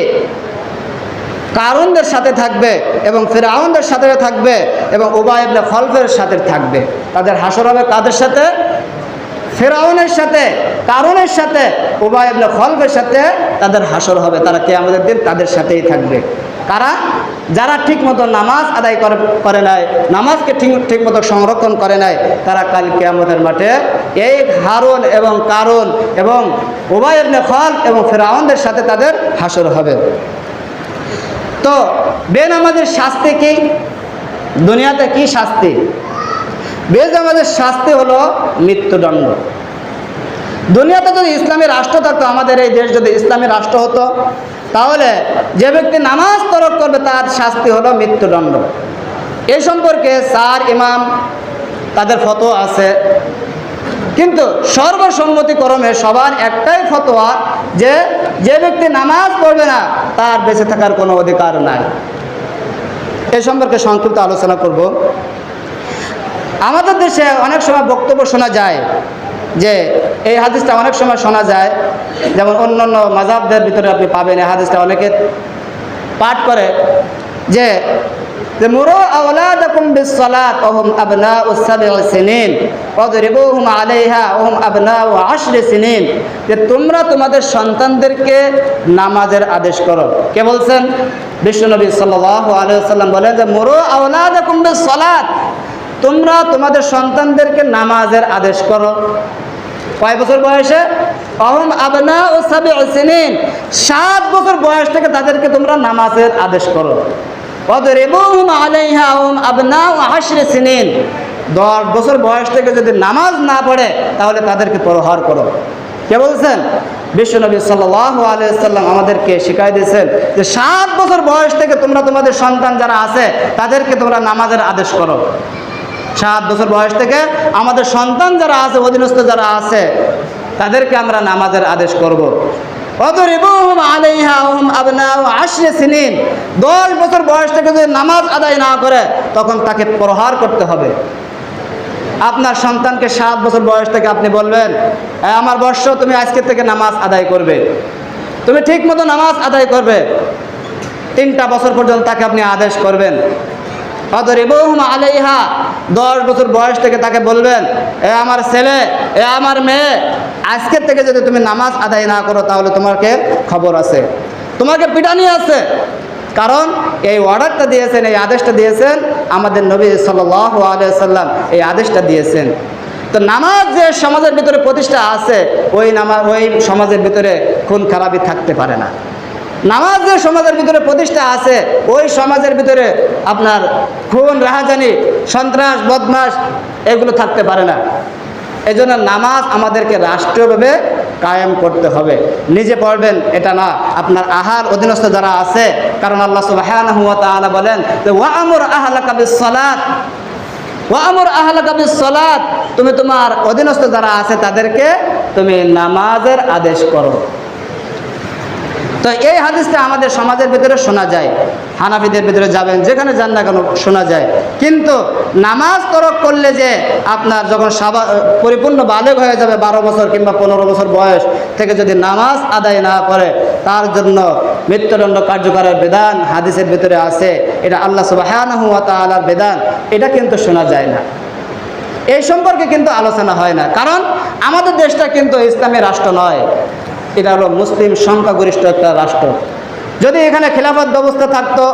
কারুনদের সাথে থাকবে এবং ফিরআউনদের সাথে থাকবে এবং উবাই ইবনে খালফের সাথে থাকবে। তাদের হাসর হবে কাদের সাথে? ফিরআউনের সাথে, কারুনের সাথে, উবাই ইবনে খালফের সাথে তাদের হাসর হবে। তারা কিয়ামতের দিন তাদের সাথেই থাকবে। কারা? যারা ঠিকমতো নামাজ আদায় করে নাই, নামাজকে ঠিকমতো সংরক্ষণ করে নাই, তারা কাল কিয়ামতের মাঠে এই হারুন এবং কারুন এবং উবাই ইবনে খালফ এবং ফিরআউনদের সাথে তাদের হাসর হবে। তো বেনামাজের শাস্তি কি? দুনিয়াতে কি শাস্তি? বেনামাজের শাস্তি হলো মৃত্যুদণ্ড। দুনিয়াতে যদি ইসলামী রাষ্ট্র থাকতো, আমাদের এই দেশ যদি ইসলামী রাষ্ট্র হতো, তাহলে যে ব্যক্তি নামাজ তরক করবে তার শাস্তি হলো মৃত্যুদণ্ড। এই সম্পর্কে 4 ইমাম তাদের ফতোয়া আছে, কিন্তু সর্বসম্মতিক্রমে সবার একটাই ফতোয়া যে যে ব্যক্তি নামাজ পড়বে না তার বেঁচে থাকার কোনো অধিকার নাই। এ সম্পর্কে সংক্ষিপ্ত আলোচনা করব। আমাদের দেশে অনেক সময় বক্তব্য শোনা যায় যে এই হাদিসটা অনেক সময় শোনা যায়, যেমন অন্য অন্য মাযহাবদের ভিতরে আপনি পাবেন এই হাদিসটা অনেকে পাঠ করে যে মুরু আওলাদাকুম বিস-সালাত ওয়া হুম আবনাউ 7 সিনিন ওয়াদরিবুহুম আলাইহা ওয়া হুম আবনাউ 10 সিনিন, যে তোমরা তোমাদের সন্তানদেরকে নামাজের আদেশ করো। কে বলছেন? বিশ্বনবী সাল্লাল্লাহু আলাইহি ওয়াসাল্লাম বলেন যে মুরু আওলাদাকুম বিস-সালাত, তোমরা তোমাদের সন্তানদেরকে নামাজের আদেশ করো। কয় বছর বয়সে? ওহুম আবনাউ 7 সিনিন, 7 বছর বয়স থেকে তাদেরকে তোমরা নামাজের আদেশ করো। ওয়াদরিবুহুম আলাইহা ওয়া হুম আবনাউ 10 সিনিন, 10 বছর বয়স থেকে যদি নামাজ না পড়ে তাহলে তাদেরকে প্রহার করো। কে বলছেন? বিশ্বনবী সাল্লাল্লাহু আলাইহি ওয়াসাল্লাম আমাদেরকে শিখাই দিয়েছেন যে 7 বছর বয়স থেকে তোমরা তোমাদের সন্তান যারা আছে তাদেরকে তোমরা নামাজের আদেশ করো। 7 বছর বয়স থেকে আমাদের সন্তান যারা আছে, অধীনস্থ যারা আছে, তাদেরকে আমরা নামাজের আদেশ করব। ওয়াদরিবুহুম আলাইহা ওয়াহুম আবনাউ 10 সিনিন, 10 বছর বয়স থেকে যদি নামাজ আদায় না করে তখন তাকে প্রহার করতে হবে। আপনার সন্তানকে 7 বছর বয়স থেকে আপনি বলবেন, আমার বর্ষ তুমি আজকে থেকে নামাজ আদায় করবে, তুমি ঠিক মতো নামাজ আদায় করবে। 3টা বছর পর্যন্ত তাকে আপনি আদেশ করবেন। ওয়াদরিবুহুম আলাইহা, 10 বছর বয়স থেকে তাকে বলবেন, আমার ছেলে, আমার মেয়ে, আজকের থেকে যদি তুমি নামাজ আদায় না করো তাহলে তোমাকে খবর আছে, তোমাকে পিটানি আছে। কারণ এই অর্ডারটা দিয়েছেন, এই আদেশটা দিয়েছেন আমাদের নবী সাল্লাল্লাহু আলাইহি সাল্লাম, এই আদেশটা দিয়েছেন। তো নামাজ যে সমাজের ভিতরে প্রতিষ্ঠা আছে, ওই সমাজের ভিতরে খুন খারাপি থাকতে পারে না। নামাজ যে সমাজের ভিতরে প্রতিষ্ঠা আছে, ওই সমাজের ভিতরে আপনার খুন, রাহাজানি, সন্ত্রাস, বদমাশ এগুলো থাকতে পারে না। এই জন্য নামাজ আমাদেরকে রাষ্ট্রীয়ভাবে কায়েম করতে হবে। নিজে পড়বেন এটা না, আপনার আহার অধীনস্থ যারা আছে, কারণ আল্লাহ সুবহানাহু ওয়া তাআলা বলেন যে ওয়া'মুর আহলাকা বিস-সালাত, ওয়া'মুর আহলাকা বিস-সালাত, তুমি তোমার অধীনস্থ যারা আছে তাদেরকে তুমি নামাজের আদেশ করো। তো এই হাদিসটা আমাদের সমাজের ভিতরে শোনা যায়, হানাফিদের ভিতরে যাবেন যেখানে যান না কেন শোনা যায়। কিন্তু নামাজ তরক করলে যে আপনার যখন পরিপূর্ণ বালেগ হয়ে যাবে 12 বছর কিংবা 15 বছর বয়স থেকে যদি নামাজ আদায় না করে তার জন্য মৃত্যুদণ্ড কার্যকরের বিধান হাদিসের ভিতরে আছে। এটা আল্লাহ সুবহানাহু ওয়া তাআলার বিধান, এটা কিন্তু শোনা যায় না। এই সম্পর্কে কিন্তু আলোচনা হয় না, কারণ আমাদের দেশটা কিন্তু ইসলামী রাষ্ট্র নয়, এটা হলো মুসলিম সংখ্যাগরিষ্ঠ একটা রাষ্ট্র। যদি এখানে খিলাফত ব্যবস্থা থাকতো,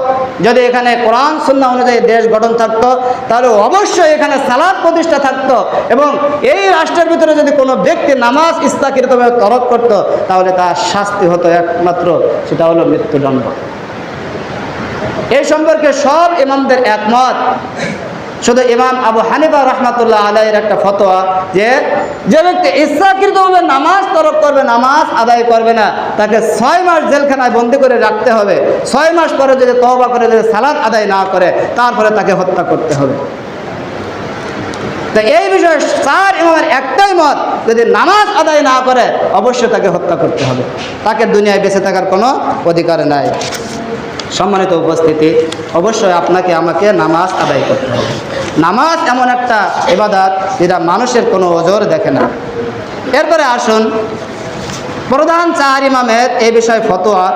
যদি এখানে কোরআন সুন্নাহ অনুযায়ী দেশ গঠন থাকতো, তাহলে অবশ্যই এখানে সালাত প্রতিষ্ঠা থাকতো, এবং এই রাষ্ট্রের ভিতরে যদি কোনো ব্যক্তি নামাজ ইচ্ছাকৃতভাবে তরক করত তাহলে তার শাস্তি হতো একমাত্র, সেটা হলো মৃত্যুদণ্ড। এই সম্পর্কে সব ইমামদের একমত। শুধু ইমাম আবু হানিফা রাহমাতুল্লাহ আলাইহির একটা ফতোয়া যে ব্যক্তি ইচ্ছাকৃতভাবে নামাজ তরক করবে, নামাজ আদায় করবে না, তাকে 6 মাস জেলখানায় বন্দী করে রাখতে হবে। 6 মাস পরে যদি তওবা করে যদি সালাত আদায় না করে তারপরে তাকে হত্যা করতে হবে। তো এই বিষয়ে 4 ইমামের একটাই মত, যদি নামাজ আদায় না করে অবশ্যই তাকে হত্যা করতে হবে, তাকে দুনিয়ায় বেঁচে থাকার কোনো অধিকার নাই। সম্মানিত উপস্থিতি, অবশ্যই আপনাকে আমাকে নামাজ আদায় করতে হবে। নামাজ এমন একটা ইবাদত যেটা মানুষের কোনো ওজর দেখে না। এরপরে আসুন, প্রধান 4 ইমামের এই বিষয়ে ফতোয়া,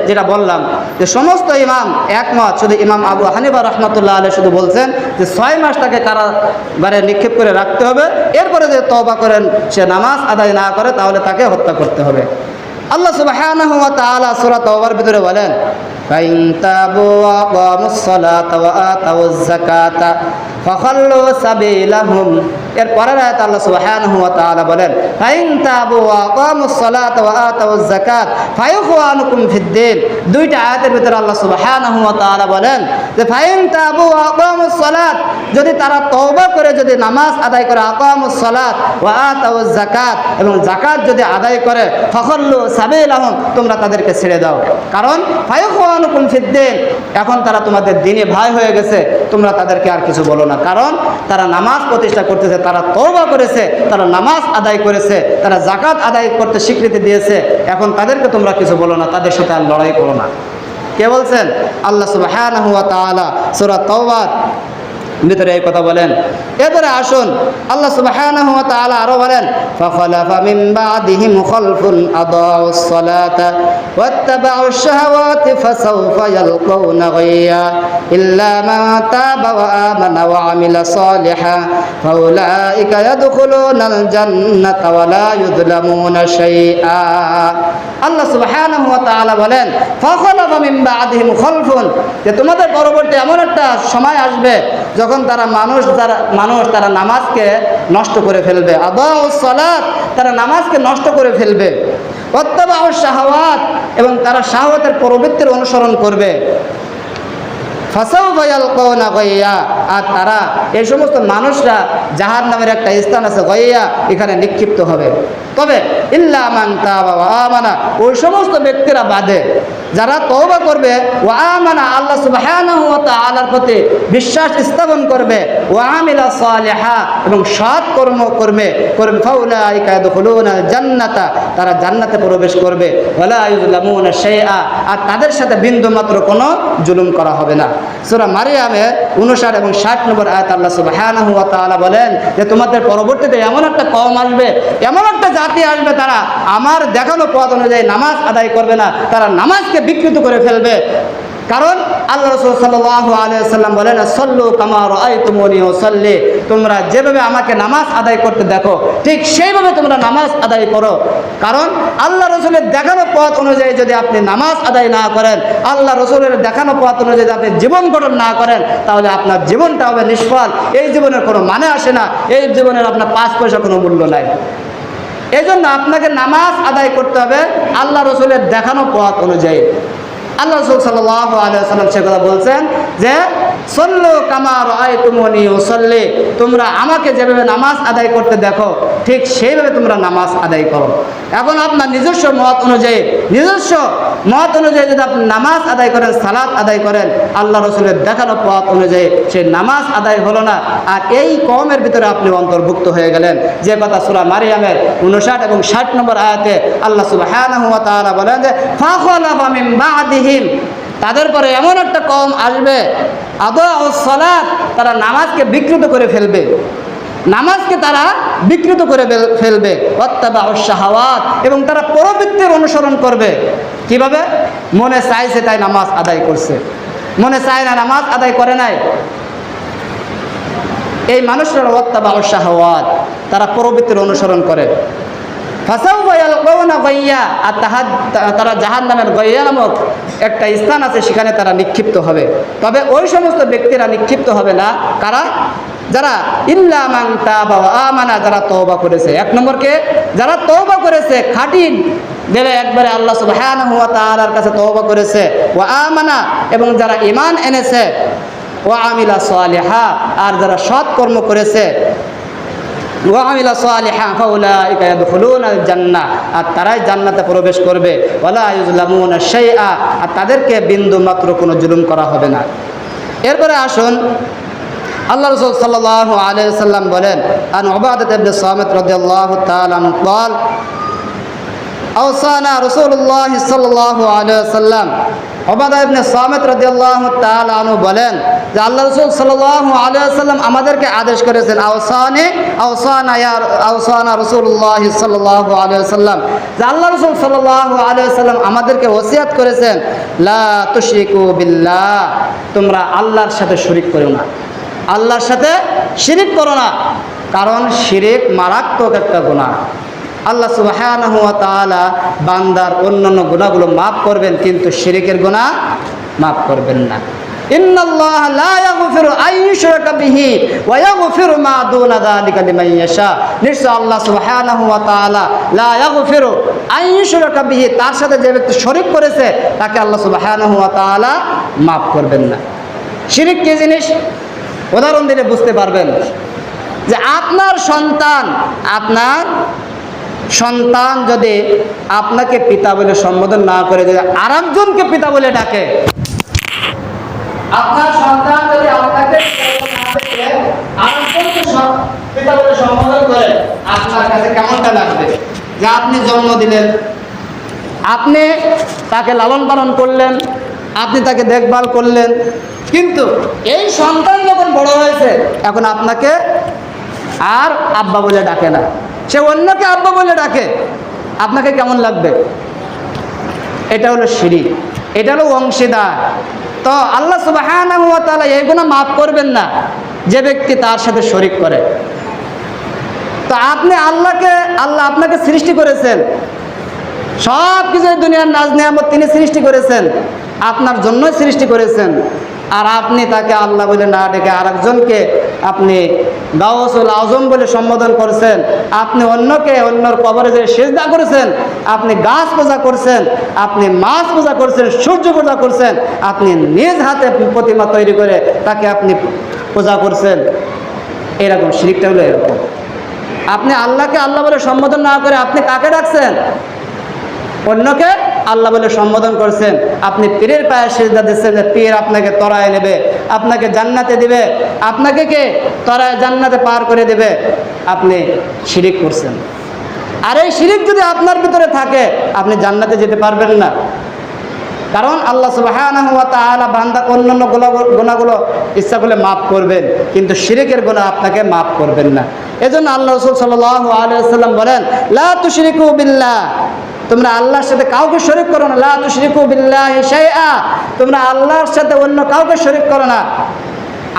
যেটা বললাম যে সমস্ত ইমাম একমত, শুধু ইমাম আবু হানিফা রাহমাতুল্লাহ আলাইহি শুধু বলছেন যে 6 মাস তাকে কারাগারে নিক্ষেপ করে রাখতে হবে, এরপরে যে তওবা করেন সে নামাজ আদায় না করে তাহলে তাকে হত্যা করতে হবে। আল্লাহ সুবহানাহু ওয়া তাআলা সূরা তাওবার ভিতরে বলেন, ফাইন তাবু ওয়া আকামুস সালাতা ওয়া আতাউজ যাকাতা ফাখাল্লু সাবিলাহুম। এর পরের আয়াতে আল্লাহ সুবহানাহু ওয়া তাআলা বলেন, ফাইন তাবু ওয়া আকামুস সালাতা ওয়া আতাউজ যাকাত ফাইখওয়ানুকুম ফিদ্দীন। 2টা আয়াতের ভিতরে আল্লাহ সুবহানাহু ওয়া তাআলা বলেন যে ফাইন তাবু ওয়া আকামুস সালাত, যদি তারা তওবা করে যদি নামাজ আদায় করে, আকামুস সালাত ওয়া আতাউজ যাকাত, এবং যাকাত যদি আদায় করে, ফাখাল্লু সাবিলাহুম, তোমরা তাদেরকে ছেড়ে দাও। কারণ ফাইখওয়ানুকুম ফিদ্দীন, এখন তারা তোমাদের দ্বীনে ভাই হয়ে গেছে, তোমরা তাদেরকে আর কিছু বলো না। কারণ তারা নামাজ প্রতিষ্ঠা করতেছে, তারা তওবা করেছে, তারা নামাজ আদায় করেছে, তারা যাকাত আদায় করতে স্বীকৃতি দিয়েছে, এখন তাদেরকে তোমরা কিছু বলো না, তাদের সাথে আর লড়াই করো না। কে বলছেন? আল্লাহ সুবহানাহু ওয়া তাআলা সূরা তাওবার ভিতরে এই কথা বলেন। এরপরে আসুন, আল্লাহ সুবহানাহু ওয়া তাআলা আরো বলেন, ফাখালাফা মিন বাদিহিম খালফুন আদাউস সালাতা ওয়াত্তাবাউশ শাহাওয়াতি ফাসাওফা ইয়ালকাউনা গায়য়া ইল্লা মান তাবা ওয়া আমানা ওয়া আমিলা সালিহান ফাউলাইকা ইয়াদখুলুনাল জান্নাতা ওয়া লা ইউযলামুনা শাইআ। আল্লাহ সুবহানাহু ওয়া তাআলা বলেন, ফাখালাফা মিন বাদিহিম খালফুন, যে তোমাদের পরবর্তী এমন একটা সময় আসবে যখন তারা তারা নামাজকে নষ্ট করে ফেলবে। আদাউস সালাত, তারা নামাজকে নষ্ট করে ফেলবে। ওয়াত্তাবাউশ শাহাওয়াত, এবং তারা শাহওয়াতের প্রবৃত্তির অনুসরণ করবে। ফাসাউফা ইয়ালকাউনা গায়য়া, আর তারা এই সমস্ত মানুষরা জাহান্নামের একটা স্থান আছে গায়য়া, এখানে নিক্ষিপ্ত হবে। তবে ইল্লা মান তাবা ওয়া আমানা, ওই সমস্ত ব্যক্তিরা বাদে যারা তওবা করবে, ওয়া আমানা আল্লাহ সুবহানাহু ওয়া তাআলার প্রতি বিশ্বাস স্থাপন করবে, ওয়া আমিলা সালিহা এবং সৎ কর্ম করবে ফাউলাইকা ইয়াদখুলুনাল জান্নাতা, তারা জান্নাতে প্রবেশ করবে, ওয়ালা ইউযলামুনা শাইআ, আর তাদের সাথে বিন্দুমাত্র কোনো জুলুম করা হবে না। সূরা মারিয়ামের 59 এবং 60 নম্বর আয়াত আল্লাহ সুবহানাহু ওয়া তাআলা বলেন যে তোমাদের পরবর্তীতে এমন একটা কওম আসবে, এমন একটা জাতি আসবে, তারা আমার দেখানো পথ অনুযায়ী নামাজ আদায় করবে না, তারা নামাজকে বিকৃত করে ফেলবে। কারণ আল্লাহ রাসূল সাল্লাল্লাহু আলাইহি ওয়াসাল্লাম বলেন সল্লু কামা রাআইতুমুনি উসাল্লি, তোমরা যেভাবে আমাকে নামাজ আদায় করতে দেখো ঠিক সেইভাবে তোমরা নামাজ আদায় করো। কারণ আল্লাহ রসুলের দেখানো পথ অনুযায়ী যদি আপনি নামাজ আদায় না করেন, আল্লাহ রসুলের দেখানো পথ অনুযায়ী যদি আপনি জীবন গঠন না করেন, তাহলে আপনার জীবনটা হবে নিষ্ফল। এই জীবনের কোনো মানে আসে না, এই জীবনের আপনার 5 পয়সা কোনো মূল্য নাই। এই জন্য আপনাকে নামাজ আদায় করতে হবে আল্লাহ রসুলের দেখানো পথ অনুযায়ী। আল্লাহ রাসূল সাল্লাল্লাহু আলাইহি ওয়াসাল্লাম সে কথা বলছেন যে সল্লু কামা রাআইতুমুনি উসাল্লি, তোমরা আমাকে যেভাবে নামাজ আদায় করতে দেখো ঠিক সেইভাবে তোমরা নামাজ আদায় করো। এখন আপনার নিজস্ব মত অনুযায়ী যদি আপনি নামাজ আদায় করেন, সালাত আদায় করেন, আল্লাহ রসুলের দেখানো পথ অনুযায়ী সেই নামাজ আদায় হলো না, আর এই কওমের ভিতরে আপনি অন্তর্ভুক্ত হয়ে গেলেন। যে কথা সূরা মারিয়ামের 59 এবং 60 নম্বর আয়াতে আল্লাহ সুবহানাহু ওয়া তাআলা বলেন যে ফাখালাফা মিন বা'দিহিম, তাদের পরে এমন একটা কওম আসবে আদাউস সালাত, তারা নামাজকে বিকৃত করে ফেলবে, নামাজকে তারা বিকৃত করে ফেলবে, ওয়াত্তাবাউশ শাহাওয়াত, এবং তারা প্রবৃত্তির অনুসরণ করবে। কিভাবে? মনে চাইছে তাই নামাজ আদায় করছে, মনে চায় না নামাজ আদায় করে নাই। এই মানুষরা ওয়াত্তাবাউশ শাহাওয়াত, তারা প্রবৃত্তির অনুসরণ করে। ফাসাউফা ইয়ালকাউনা গাইয়া, আর তারা জাহান্নামের গাইয়া নামক একটা স্থান আছে, সেখানে তারা নিক্ষিপ্ত হবে। তবে ওই সমস্ত ব্যক্তিরা নিক্ষিপ্ত হবে না, কারা? যারা ইল্লা মান তাবা ওয়া আমানা, যারা তওবা করেছে। 1 নম্বরকে যারা তওবা করেছে, খাঁটি দিলে একবারে আল্লাহ সুবহানাহু ওয়া তাআলার কাছে তওবা করেছে, ওয়া আমানা, এবং যারা ঈমান এনেছে, ওয়া আমিলা সালিহা, আর যারা সৎ কর্ম করেছে, ওয়া আমিলা সালিহা ফাউলাইকা ইয়াদখুলুনাল জান্নাহ, আর তারাই জান্নাতে প্রবেশ করবে, ওয়ালা ইউযলামুনা শাইআ, আর তাদেরকে বিন্দু মাত্র কোনো জুলুম করা হবে না। এরপরে আসুন আল্লাহ রাসূল সাল্লাল্লাহু আলাইহি ওয়াসাল্লাম বলেন আন উবাদাহ ইবনে সামিত রাদিয়াল্লাহু তাআলা আনহু قال আওসানা রাসূলুল্লাহ সাল্লাল্লাহু আলাইহি ওয়াসাল্লাম, উবাদাহ ইবনে সামিত রাদিয়াল্লাহু তাআলা আনহু বলেন যে আল্লাহ রাসূল সাল্লাল্লাহু আলাইহি ওয়াসাল্লাম আমাদেরকে আদেশ করেছেন, আওসানা রাসূলুল্লাহ সাল্লাল্লাহু আলাইহি ওয়াসাল্লাম, যে আল্লাহ রাসূল সাল্লাল্লাহু আলাইহি ওয়াসাল্লাম আমাদেরকে ওসিয়াত করেছেন লা তুশরিকু বিল্লাহ, তোমরা আল্লাহর সাথে শরীক করো না, আল্লাহর সাথে শিরিক করো না। কারণ শিরিক মারাত্মক একটা গুনাহ। আল্লাহ সুবহানাহু ওয়া তাআলা বান্দার অন্যান্য গুনাহগুলো মাফ করবেন, কিন্তু শিরিকের গুনাহ মাফ করবেন না। ইন্নাল্লাহা লা ইয়াগফিরু আন ইউশরাকা বিহি ওয়া ইয়াগফিরু মা দুনা যালিকা লিমান ইয়াশা, নিশ্চয় আল্লাহ সুবহানাহু ওয়া তাআলা লা ইয়াগফিরু আন ইউশরাকা বিহি, তার সাথে যে ব্যক্তি শরীক করেছে তাকে আল্লাহ সুবহানাহু ওয়া তাআলা মাফ করবেন না। শিরিক কি জিনিস? উদাহরণ দিলে বুঝতে পারবেন যে আপনার সন্তান যদি আপনাকে পিতা বলে সম্বোধন না করে, যদি আরেকজনকে পিতা বলে ডাকে, আপনার সন্তান যদি আপনাকে আরেকজনকে পিতা বলে সম্বোধন করে, আপনার কাছে কেমনটা লাগবে? যে আপনি জন্ম দিলেন, আপনি তাকে লালন পালন করলেন, আপনি তাকে দেখভাল করলেন, কিন্তু এই সন্তান যখন বড় হয়েছে এখন আপনাকে আর আব্বা বলে ডাকে না, সে অন্যকে আব্বা বলে ডাকে, আপনাকে কেমন লাগবে? এটা হলো শিরিক, এটা হলো অংশীদার। তো আল্লাহ সুবহানাহু ওয়া তাআলা এই গুনাহ মাফ করবেন না যে ব্যক্তি তার সাথে শরীক করে। তো আল্লাহ আপনাকে সৃষ্টি করেছেন, সব কিছু দুনিয়ার নাজ নিয়ামত তিনি সৃষ্টি করেছেন, আপনার জন্যই সৃষ্টি করেছেন, আর আপনি তাকে আল্লাহ বলে না ডেকে আরেকজনকে আপনি গাউসুল আজম বলে সম্বোধন করছেন, আপনি অন্যর কবরে যে সিজদা করেছেন, আপনি গাছ পূজা করছেন, আপনি মাছ পূজা করছেন, সূর্য পূজা করছেন, আপনি নিজ হাতে প্রতিমা তৈরি করে তাকে আপনি পূজা করছেন। এরকম শিরকটা হলো এরকম। আপনি আল্লাহকে আল্লাহ বলে সম্বোধন না করে আপনি কাকে ডাকছেন? অন্যকে আল্লাহ বলে সম্বোধন করছেন, আপনি পীরের পায়ে সিজদা দিচ্ছেন যে পীর আপনাকে তরায় নেবে, আপনাকে জান্নাতে দিবে, আপনাকে কে তরায় জান্নাতে পার করে দেবে, আপনি শিরিক করছেন। আর এই শিরিক যদি আপনার ভিতরে থাকে আপনি জান্নাতে যেতে পারবেন না। কারণ আল্লাহ সুবহানাহু ওয়া তাআলা বান্দা অন্যান্য গুনাহগুলো ইচ্ছা করলে মাফ করবেন, কিন্তু শিরিকের গুনাহ আপনাকে মাফ করবেন না। এজন্য আল্লাহ রাসূল সাল্লাল্লাহু আলাইহি ওয়াসাল্লাম বলেন, লা তুশরিকু বিল্লাহ, তোমরা আল্লাহর সাথে কাউকে শরীক করো না। লা তুশরিকু বিল্লাহি শাইআ, তোমরা আল্লাহর সাথে অন্য কাউকে শরীক করো না।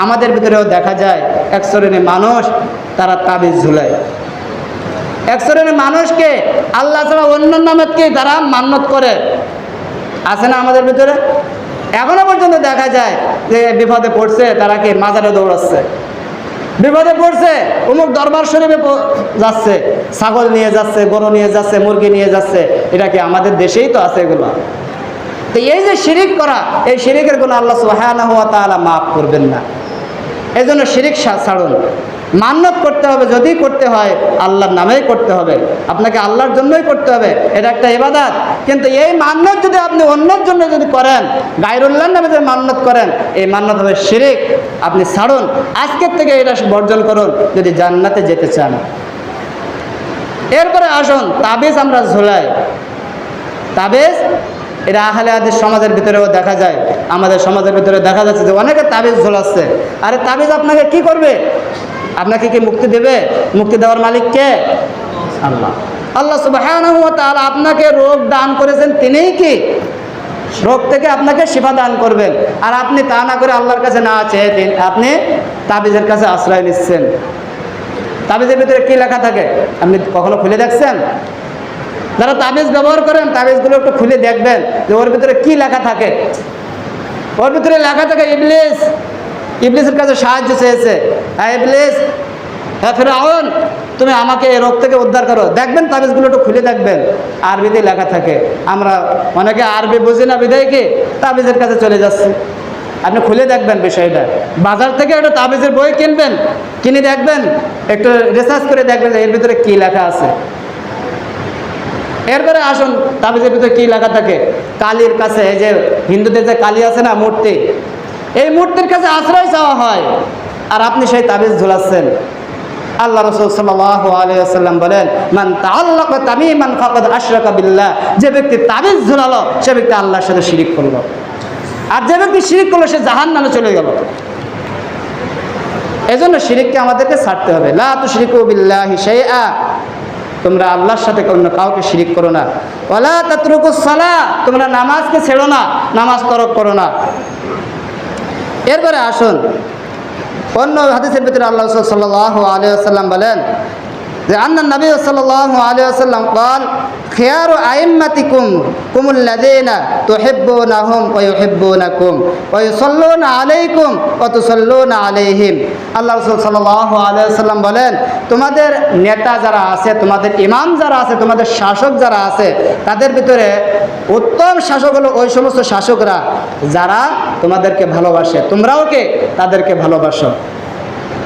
আমাদের ভিতরেও দেখা যায় এক শ্রেণীর মানুষ তারা তাবিজ ঝুলায়, এক শ্রেণীর মানুষকে আল্লাহ ছাড়া অন্য নামকে তারা মান্যত করে। আছে না আমাদের ভিতরে? এখনো পর্যন্ত দেখা যায় যে বিপদে পড়ছে তারা কি মাজারে দৌড়াচ্ছে, বিপদে পড়ছে অমুক দরবার শরীফে যাচ্ছে, ছাগল নিয়ে যাচ্ছে, গরু নিয়ে যাচ্ছে, মুরগি নিয়ে যাচ্ছে। এটা কি আমাদের দেশেই তো আছে এগুলো। তো এই যে শিরিক করা, এই শিরিকের গুনাহ আল্লাহ সুবহানাহু ওয়া তাআলা মাফ করবেন না। এই জন্য শিরিক ছাড়ুন, মান্যত করতে হবে, যদি করতে হয় আল্লাহর নামেই করতে হবে, আপনাকে আল্লাহর জন্যই করতে হবে, এটা একটা ইবাদত। কিন্তু এই মান্যত যদি আপনি অন্যের জন্য যদি করেন, গায়রুল্লাহর নামে যদি মান্যত করেন, এই মান্যত হবে শিরিক। আপনি ছাড়ুন, আজকের থেকে এটা বর্জন করুন যদি জান্নাতে যেতে চান। এরপরে আসুন, তাবিজ আমরা ঝোলাই। তাবিজ এটা আহলে হাদিস সমাজের ভিতরেও দেখা যায়, আমাদের সমাজের ভিতরে দেখা যাচ্ছে যে অনেকে তাবিজ ঝোলাচ্ছে। আরে তাবিজ আপনাকে কি করবে? আপনাকে কি মুক্তি দেবে? মুক্তি দেওয়ার মালিক কে? আল্লাহ। আল্লাহ সুবহানাহু ওয়া তাআলা আপনাকে রোগ দান করেছেন, তিনিই কি রোগ থেকে আপনাকে শিফা দান করবেন। আর আপনি তা না করে আল্লাহর কাছে না চেয়ে আপনি তাবিজের কাছে আশ্রয় নিচ্ছেন। তাবিজের ভিতরে কি লেখা থাকে আপনি কখনো খুলে দেখছেন? যারা তাবিজ ব্যবহার করেন তাবিজগুলো একটু খুলে দেখবেন যে ওর ভিতরে কি লেখা থাকে। ওর ভিতরে লেখা থাকে ইবলিস, ইবলিসের কাছে সাহায্য চেয়েছে, হ্যাঁ ইবলিস, হ্যাঁ ফিরআউন, তুমি আমাকে এই রোগ থেকে উদ্ধার করো। দেখবেন তাবিজগুলো একটু খুলে দেখবেন, আরবিতে লেখা থাকে। আমরা অনেকে আরবি বুঝি না বিধায় কি তাবিজের কাছে চলে যাচ্ছে। আপনি খুলে দেখবেন বিষয়টা, বাজার থেকে একটা তাবিজের বই কিনবেন, কিনে দেখবেন, একটু রিসার্চ করে দেখবেন যে এর ভিতরে কি লেখা আছে। এরপরে আসুন, তাবিজের ভিতরে কি লেখা থাকে। কালীর কাছে, এই যে হিন্দুদের যে কালী আছে না মূর্তি, এই মূর্তির কাছে আশ্রয় চাওয়া হয়, আর আপনি সেই তাবিজ ঝুলাচ্ছেন। আল্লাহ রাসূল সাল্লাল্লাহু আলাইহি ওয়াসাল্লাম বলেন, মান তাআল্লাকা তামিমান ফাকাদ আশরাকা বিল্লাহ, যে ব্যক্তি তাবিজ ঝুলালো সে ব্যক্তি আল্লাহর সাথে শিরিক করলো, আর যে ব্যক্তি শিরিক করলো সে জাহান্নামে চলে গেল। এজন্য শিরিককে আমাদেরকে ছাড়তে হবে। লা তুশরিকু বিল্লাহি শাইআ, তোমরা আল্লাহর সাথে অন্য কাউকে শিরিক করো না। ওয়ালা তাতরুকুস সালাহ, তোমরা নামাজকে ছেড়ো না, নামাজ তরক করো না। এরপরে আসুন, অন্য হাদিসের ভিতরে আল্লাহ সাল্লাল্লাহু আলাইহি ওয়াসাল্লাম বলেন যে আন্না নবী সাল্লাল্লাহু আলাইহি ওয়াসাল্লাম قال خيار ائمتكم هم الذين تحبونهم ويحبونكم ويصلون عليكم وتصلون عليهم। আল্লাহ রাসূল সাল্লাল্লাহু আলাইহি ওয়াসাল্লাম বলেন, তোমাদের নেতা যারা আছে, তোমাদের ইমাম যারা আছে, তোমাদের শাসক যারা আছে, তাদের ভিতরে উত্তম শাসক হলো ওই সমস্ত শাসকরা যারা তোমাদেরকে ভালোবাসে, তোমরাও কে তাদেরকে ভালোবাসো।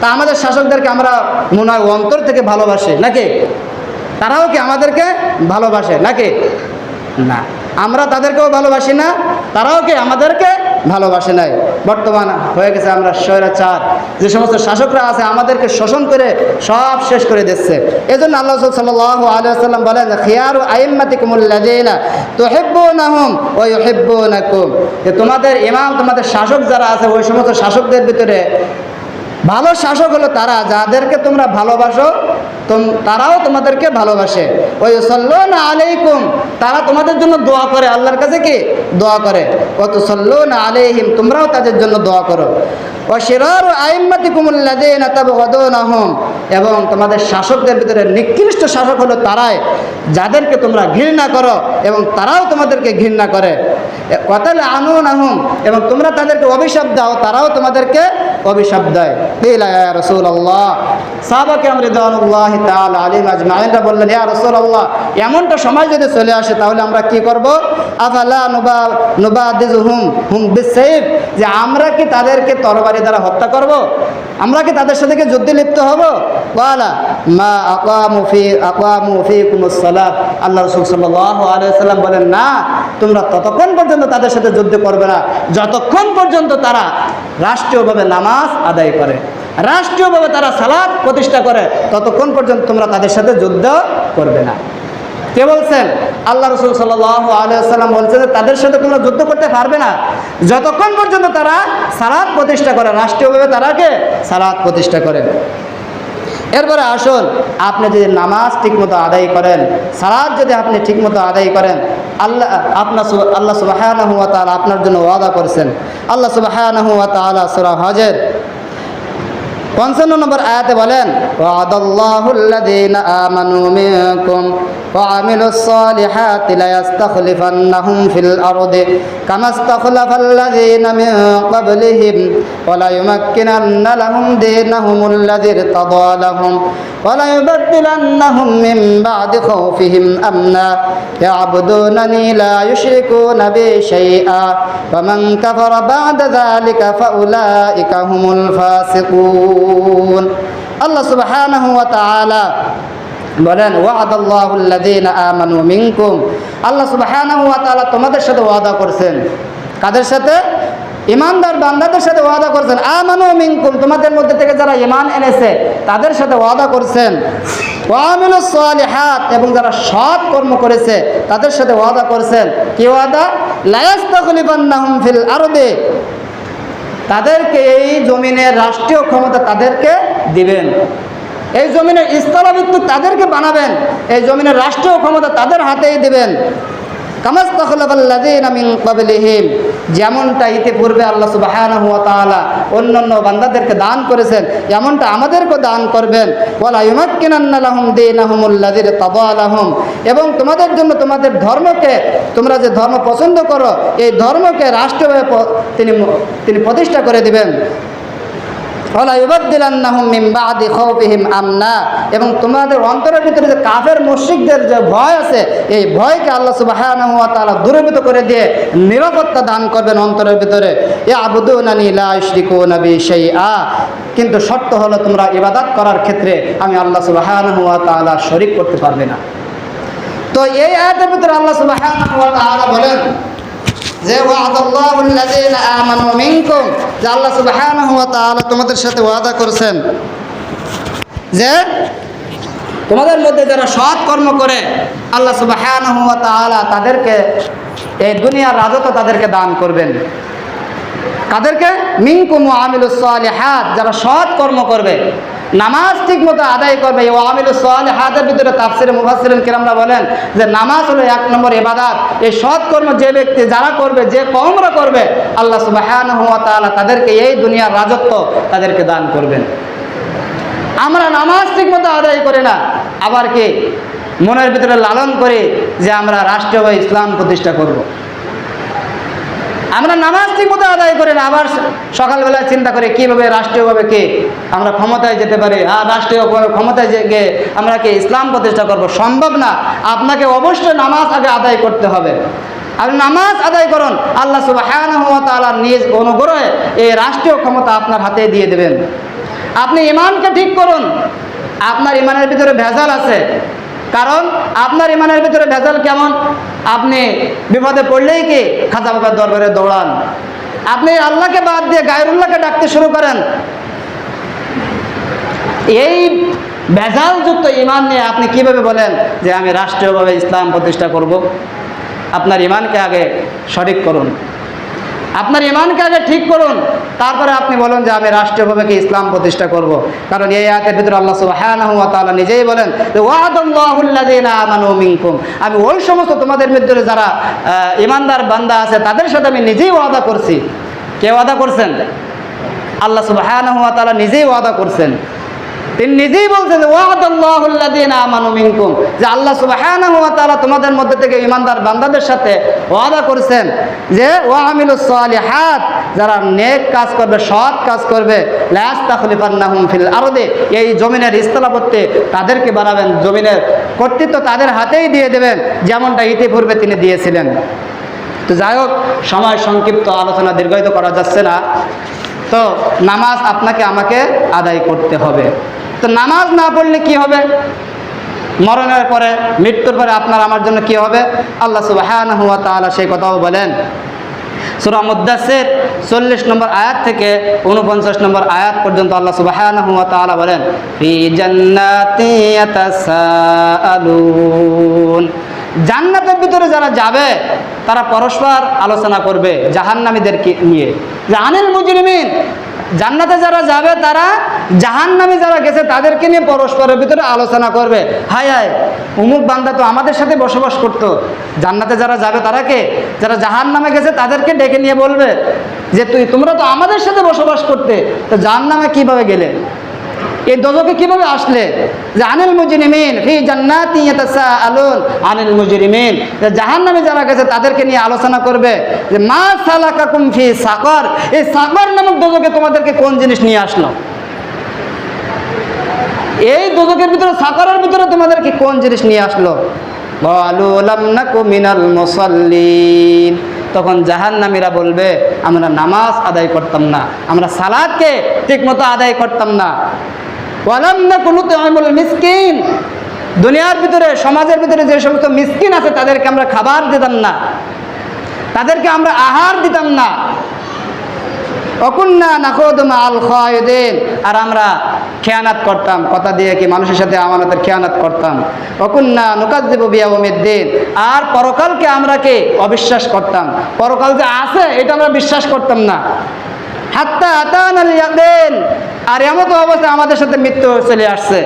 তা আমাদের শাসকদেরকে আমরা মনে হয় অন্তর থেকে ভালোবাসি নাকি? তারাও কি আমাদেরকে ভালোবাসে নাকি? না, আমরা তাদেরকেও ভালোবাসি না, তারাও কি আমাদেরকে ভালোবাসে নাই। বর্তমান হয়ে গেছে আমরা স্বৈরাচার, যে সমস্ত শাসকরা আছে আমাদেরকে শোষণ করে সব শেষ করে দিচ্ছে। এজন্য আল্লাহ সাল্লাল্লাহু আলাইহি ওয়াসাল্লাম বলেন, খিয়ারু আইম্মাতিকুমুল্লাযিনা তুহিব্বুনাহুম ওয়া ইউহিব্বুনাকুম, যে তোমাদের ইমাম, তোমাদের শাসক যারা আছে, ওই সমস্ত শাসকদের ভিতরে ভালো শাসক হলো তারা যাদেরকে তোমরা ভালোবাসো, তারাও তোমাদেরকে ভালোবাসে। ওই সাল্লুনা আলাইকুম, তারা তোমাদের জন্য দোয়া করে, আল্লাহর কাছে কি দোয়া করে। কত সাল্লুনা আলাইহিম, তোমরাও তাদের জন্য দোয়া করো। ও শিরারু আইম্মাতিকুমুল্লাযিনা তাবগাদুনাহুম, এবং তোমাদের শাসকদের ভিতরে নিকৃষ্ট শাসক হলো তারাই যাদেরকে তোমরা ঘৃণা করো এবং তারাও তোমাদেরকে ঘৃণা করে। ওয়াতাল আনুনাহুম, এবং তোমরা তাদেরকে অভিশাপ দাও, তারাও তোমাদেরকে অভিশাপ দেয়। কিলা ইয়া রাসূলুল্লাহ, সাহাবায়ে কিরাম রিদওয়ানুল্লাহি তাআলা আলাইহিম আজমাইনরা বললেন, ইয়া রাসূলুল্লাহ, এমনটা সময় যদি চলে আসে তাহলে আমরা কি করব? আফালা নুবাদিজুহুম বিসাইফ, যে আমরা কি তাদেরকে তরবারি দ্বারা হত্যা করব? আমরা কি তাদের সাথে কি যুদ্ধে লিপ্ত হব? ওয়ালা মা আকামু ফিকুমুস সালাত, আল্লাহ রাসূল সাল্লাল্লাহু আলাইহি ওয়াসাল্লাম বলেন, না, তোমরা ততক্ষণ পর্যন্ত তাদের সাথে যুদ্ধ করবে না যতক্ষণ পর্যন্ত তারা রাষ্ট্রীয়ভাবে নামাজ আদায় করে, রাষ্ট্রীয়ভাবে তারা সালাত প্রতিষ্ঠা করে, ততক্ষণ পর্যন্ত তোমরা তাদের সাথে যুদ্ধ করবে না। কে বলছেন? আল্লাহ রাসূল সাল্লাল্লাহু আলাইহি ওয়াসাল্লাম বলছেন যে তাদের সাথে তোমরা যুদ্ধ করতে পারবে না যতক্ষণ পর্যন্ত তারা সালাত প্রতিষ্ঠা করে, রাষ্ট্রীয়ভাবে তারা সালাত প্রতিষ্ঠা করে। এরপরে আসুন, আপনি যদি নামাজ ঠিকমতো আদায় করেন, সালাত যদি আপনি ঠিকমতো আদায় করেন, আল্লাহ সুবহানাহু ওয়া তাআলা আপনার জন্য ওয়াদা করেছেন। আল্লাহ সুবহানাহু ওয়া তাআলা সূরা হজের 55 নম্বর আয়াতে বলেন, ওয়াদাল্লাহুল্লাযীনা আমানু মিনকুম ওয়া আমিলুস সালিহাতি লা ইস্তাখলিফান্নাহুম ফিল আরদি কামা ইস্তাখলাফাল্লাযীনা মিন ক্বাবলিহিম ওয়া লা ইউমাক্কিনান্না লাহুম দীনাহুমুল্লাযী ইরতাদা লাহুম ওয়া লা ইউবাদদিলান্নাহুম মিন বা'দি খাউফিহিম আমনা ইয়া'বুদুনানি লা ইউশরিকুনা বি শাইআ ওয়া মান কাফারা বা'দা যালিকা ফাউলাইকা হুমুল ফাসিকুন। আল্লাহ সুবহানাহু ওয়া তাআলা বলেন, ওয়াদাল্লাহুল্লাযীনা আমানু মিনকুম, আল্লাহ সুবহানাহু ওয়া তাআলা তোমাদের সাথে ওয়াদা করছেন। কাদের সাথে? ঈমানদার বান্দাদের সাথে ওয়াদা করছেন। আমানু মিনকুম, তোমাদের মধ্যে থেকে যারা ঈমান এনেছে তাদের সাথে ওয়াদা করছেন। ওয়া আমিলুস সালিহাত, এবং যারা সৎ কর্ম করেছে তাদের সাথে ওয়াদা করছেন। কি ওয়াদা? লা ইস্তাখলিফান্নাহুম ফিল আরদি, তাদেরকে এই জমিনের রাষ্ট্রীয় ক্ষমতা তাদেরকে দিবেন, এই জমিনের স্থলাভিষিক্ত তাদেরকে বানাবেন, এই জমিনের রাষ্ট্রীয় ক্ষমতা তাদের হাতেই দিবেন। কামা ইস্তাখলাফাল্লাযীনা মিন ক্বাবলিহিম, যেমনটা ইতিপূর্বে আল্লাহ সুবহানাহু ওয়া তাআলা অন্যান্য বান্দাদেরকে দান করেছেন এমনটা আমাদেরকেও দান করবেন। ওয়ালা ইউমাক্কিনান্না লাহুম দীনাহুমুল্লাযী ইরতাদা লাহুম, এবং তোমাদের জন্য তোমাদের ধর্মকে, তোমরা যে ধর্ম পছন্দ করো এই ধর্মকে রাষ্ট্রভাবে তিনি প্রতিষ্ঠা করে দিবেন। ওয়ালা ইউবাদদিলান্নাহুম মিন বা'দি খাউফিহিম আমনা, এবং তোমাদের অন্তরের ভিতরে যে কাফের মুশরিকদের যে ভয় আছে এই ভয়কে আল্লাহ সুবহানাহু ওয়া তাআলা দূরীভূত করে দিয়ে নিরাপত্তা দান করবেন অন্তরের ভিতরে। ইয়াবুদুনানি লা ইউশরিকুনা বি শাইআ, কিন্তু শর্ত হলো তোমরা ইবাদত করার ক্ষেত্রে আমি আল্লাহ সুবহানাহু ওয়া তাআলা শরীক করতে পারবে না। তো এই আয়াতের ভিতরে আল্লাহ সুবহানাহু ওয়া তাআলা বলেন যে ওয়াদাল্লাহুল্লাযীনা আমানু মিনকুম, যে আল্লাহ সুবহানাহু ওয়া তাআলা তোমাদের সাথে ওয়াদা করেছেন যে তোমাদের মধ্যে যারা সৎ কর্ম করে আল্লাহ সুবহানাহু ওয়া তাআলা তাদেরকে এই দুনিয়ার রাজত্ব তাদেরকে দান করবেন। কাদেরকে? মিনকুম ওয়া আমিলুস সালিহাত, যারা সৎ কর্ম করবে, নামাজ ঠিকমতো আদায় করবে। ওয়া আমিলুস সালিহাতের ভিতরে তাফসীরে মুফাসসিরিন কিরামরা বলেন যে নামাজ হলো 1 নম্বর ইবাদত। এই সৎ কর্ম যে ব্যক্তি যারা করবে, যে কওমরা করবে, আল্লাহ সুবহানাহু ওয়া তাআলা তাদেরকে এই দুনিয়ার রাজত্ব তাদেরকে দান করবেন। আমরা নামাজ ঠিকমতো আদায় করি না, আবার কি মনের ভিতরে লালন করি যে আমরা রাষ্ট্রীয়ভাবে ইসলাম প্রতিষ্ঠা করব। আমরা নামাজ ঠিকমতো আদায় করি না, আবার সকালবেলায় চিন্তা করি কীভাবে রাষ্ট্রীয়ভাবে কি আমরা ক্ষমতায় যেতে পারি, আর রাষ্ট্রীয় ক্ষমতায় গিয়ে আমরা কি ইসলাম প্রতিষ্ঠা করব। সম্ভব না। আপনাকে অবশ্যই নামাজ আগে আদায় করতে হবে। আর নামাজ আদায় করুন, আল্লাহ সুবহানাহু ওয়া তাআলা নিজ অনুগ্রহে এই রাষ্ট্রীয় ক্ষমতা আপনার হাতে দিয়ে দেবেন। আপনি ঈমানকে ঠিক করুন। আপনার ঈমানের ভিতরে ভেজাল আছে, কারণ আপনার ঈমানের ভিতরে ভেজাল কেমন? আপনি বিপদে পড়লেই কি খাজা বাবার দরবারে দৌড়ান, আপনি আল্লাহকে বাদ দিয়ে গায়রুল্লাহকে ডাকতে শুরু করেন। এই ভেজালযুক্ত ঈমান নিয়ে আপনি কিভাবে বলেন যে আমি রাষ্ট্রীয়ভাবে ইসলাম প্রতিষ্ঠা করব? আপনার ঈমানকে আগে সঠিক করুন, আপনার ঈমানকে আগে ঠিক করুন, তারপরে আপনি বলুন যে আমি রাষ্ট্রীয়ভাবে কি ইসলাম প্রতিষ্ঠা করব। কারণ এই আয়াতের ভিতরে আল্লাহ সুবহানাহু ওয়া তাআলা নিজেই বলেন যে ওয়াদাল্লাহুল্লাযীনা আমানু মিনকুম, আমি ওই সমস্ত তোমাদের ভিতরে যারা ঈমানদার বান্দা আছে তাদের সাথে আমি নিজেই ওয়াদা করছি। কে ওয়াদা করছেন? আল্লাহ সুবহানাহু ওয়া তাআলা নিজেই ওয়াদা করছেন। তিনি নিজেই বলছেন যে ওয়াদাল্লাহুল্লাযীনা আমানু মিনকুম, যে আল্লাহ সুবহানাহু ওয়া তাআলা তোমাদের মধ্যে থেকে ঈমানদার বান্দাদের সাথে ওয়াদা করেছেন যে ওয়া আমিলুস সালিহাত, যারা নেক কাজ করবে, সৎ কাজ করবে, লা ইস্তাখলিফান্নাহুম ফিল আরদি, এই জমিনের স্থলাপতি তাদেরকে বানাবেন, জমিনের কর্তৃত্ব তাদের হাতেই দিয়ে দেবেন, যেমনটা ইতিপূর্বে তিনি দিয়েছিলেন। তো যাই হোক, সময় সংক্ষিপ্ত, আলোচনা দীর্ঘায়িত করা যাচ্ছে না। তো নামাজ আপনাকে আমাকে আদায় করতে হবে। তো নামাজ না পড়লে কি হবে? মরণের পরে, মৃত্যুর পরে আপনার আমার জন্য কি হবে? আল্লাহ সুবহানাহু ওয়া তাআলা সেই কথাও বলেন। সূরা মুদ্দাসসির 40 নম্বর আয়াত থেকে 49 নম্বর আয়াত পর্যন্ত আল্লাহ সুবহানাহু ওয়া তাআলা বলেন, ফি জান্নাতি ইয়াতাসাআলুন, জান্নাতের ভিতরে যারা যাবে তারা পরস্পর আলোচনা করবে জাহান্নামীদেরকে নিয়ে। যে আনিল মুজরিমিন, জান্নাতে যারা যাবে তারা জাহান্নামে যারা গেছে তাদেরকে নিয়ে পরস্পরের ভিতরে আলোচনা করবে, হায় হায় অমুক বান্দা তো আমাদের সাথে বসবাস করতো। জান্নাতে যারা যাবে তারা কে? যারা জাহান্নামে গেছে তাদেরকে ডেকে নিয়ে বলবে যে তোমরা তো আমাদের সাথে বসবাস করতে, তো জাহান্নামে কিভাবে গেলে, এই দোজখে কিভাবে আসলে? যে আনিল মুজরিমিন ফি জান্নাতি ইয়াতাসাআলুন আনিল মুজরিমিন, জাহান্নামে যারা গেছে তাদেরকে নিয়ে আলোচনা করবে যে মা সালাকাকুম ফি সাকর, এই সাকর নামক দোজখে তোমাদেরকে কোন জিনিস নিয়ে আসলো? এই দোজখের ভিতরে, সাকরের ভিতরে তোমাদেরকে কোন জিনিস নিয়ে আসলো? ক্বালু লাম নাকু মিনাল মুসাল্লিন, তখন জাহান্নামীরা বলবে আমরা নামাজ আদায় করতাম না, আমরা সালাতকে ঠিকমতো আদায় করতাম না। ওয়ালাম নাকু নুতঈমুল মিসকিন, দুনিয়ার ভিতরে, সমাজের ভিতরে যে সমস্ত মিসকিন আছে তাদেরকে আমরা খাবার দিতাম না, তাদেরকে আমরা আহার দিতাম না। অকুন্না নাখুদু মাআল খায়িদিন, আর আমরা খেয়ানাত করতাম, কথা দিয়ে কি মানুষের সাথে আমানতের খেয়ানাত করতাম। অকুন্না নুকাজ্জিবু বিয়াউমিদ্দিন, আর পরকালকে আমরা কে অবিশ্বাস করতাম, পরকাল যে আছে এটা আমরা বিশ্বাস করতাম না। হাত্তা আতানাল ইয়াকিন, আর এমন অবস্থা আমাদের সাথে মৃত্যু চলে আসছে।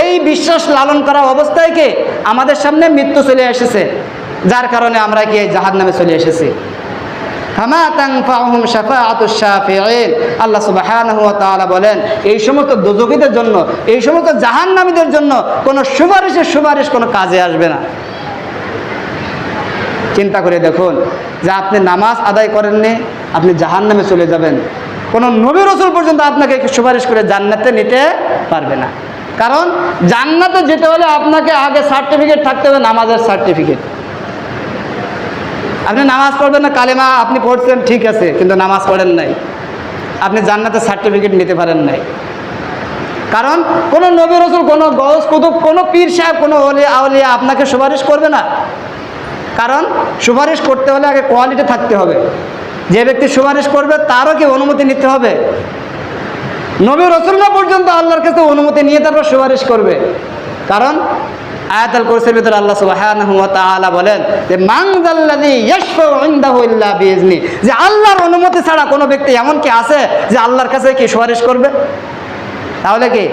এই বিশ্বাস লালন করা অবস্থায় কে আমাদের সামনে মৃত্যু চলে এসেছে, যার কারণে আমরা কি জাহান্নামে চলে এসেছি। ফামা তানফাউহুম শাফাআতুশ শাফিঈন, আল্লাহ সুবহানাহু ওয়া তাআলা বলেন এই সমস্ত দোজখীদের জন্য, এই সমস্ত জাহান্নামীদের জন্য কোনো সুপারিশ কোনো কাজে আসবে না। চিন্তা করে দেখুন যে আপনি নামাজ আদায় করেননি, আপনি জাহান্নামে চলে যাবেন, কোনো নবী রাসূল পর্যন্ত আপনাকে সুপারিশ করে জান্নাতে নিতে পারবে না। কারণ জান্নাতে যেতে হলে আপনাকে আগে সার্টিফিকেট থাকতে হবে, নামাজের সার্টিফিকেট। আপনি নামাজ পড়বেন না, কালেমা আপনি পড়ছেন ঠিক আছে, কিন্তু নামাজ পড়েন নাই, আপনি জান্নাতের সার্টিফিকেট নিতে পারেন নাই। কারণ কোনো নবী রাসূল, কোনো গৌস কুতুব, কোনো পীর সাহেব, কোনো আউলিয়া আপনাকে সুপারিশ করবে না। কারণ সুপারিশ করতে হলে আগে কোয়ালিটি থাকতে হবে, যে ব্যক্তি সুপারিশ করবে তারও কি অনুমতি নিতে হবে। নবী রাসূলরা পর্যন্ত আল্লাহর কাছে অনুমতি নিয়ে তারপর সুপারিশ করবে। কারণ আয়াতুল কুরসির ভিতরে আল্লাহ সুবহানাহু ওয়া তাআলা বলেন যে মান যাল্লাযী ইয়াশফাউ ইনদাহু ইল্লা বিইজনি, যে আল্লাহর অনুমতি ছাড়া কোনো ব্যক্তি এমন কি আছে যে আল্লাহর কাছে কি সুপারিশ করবে? তাহলে কি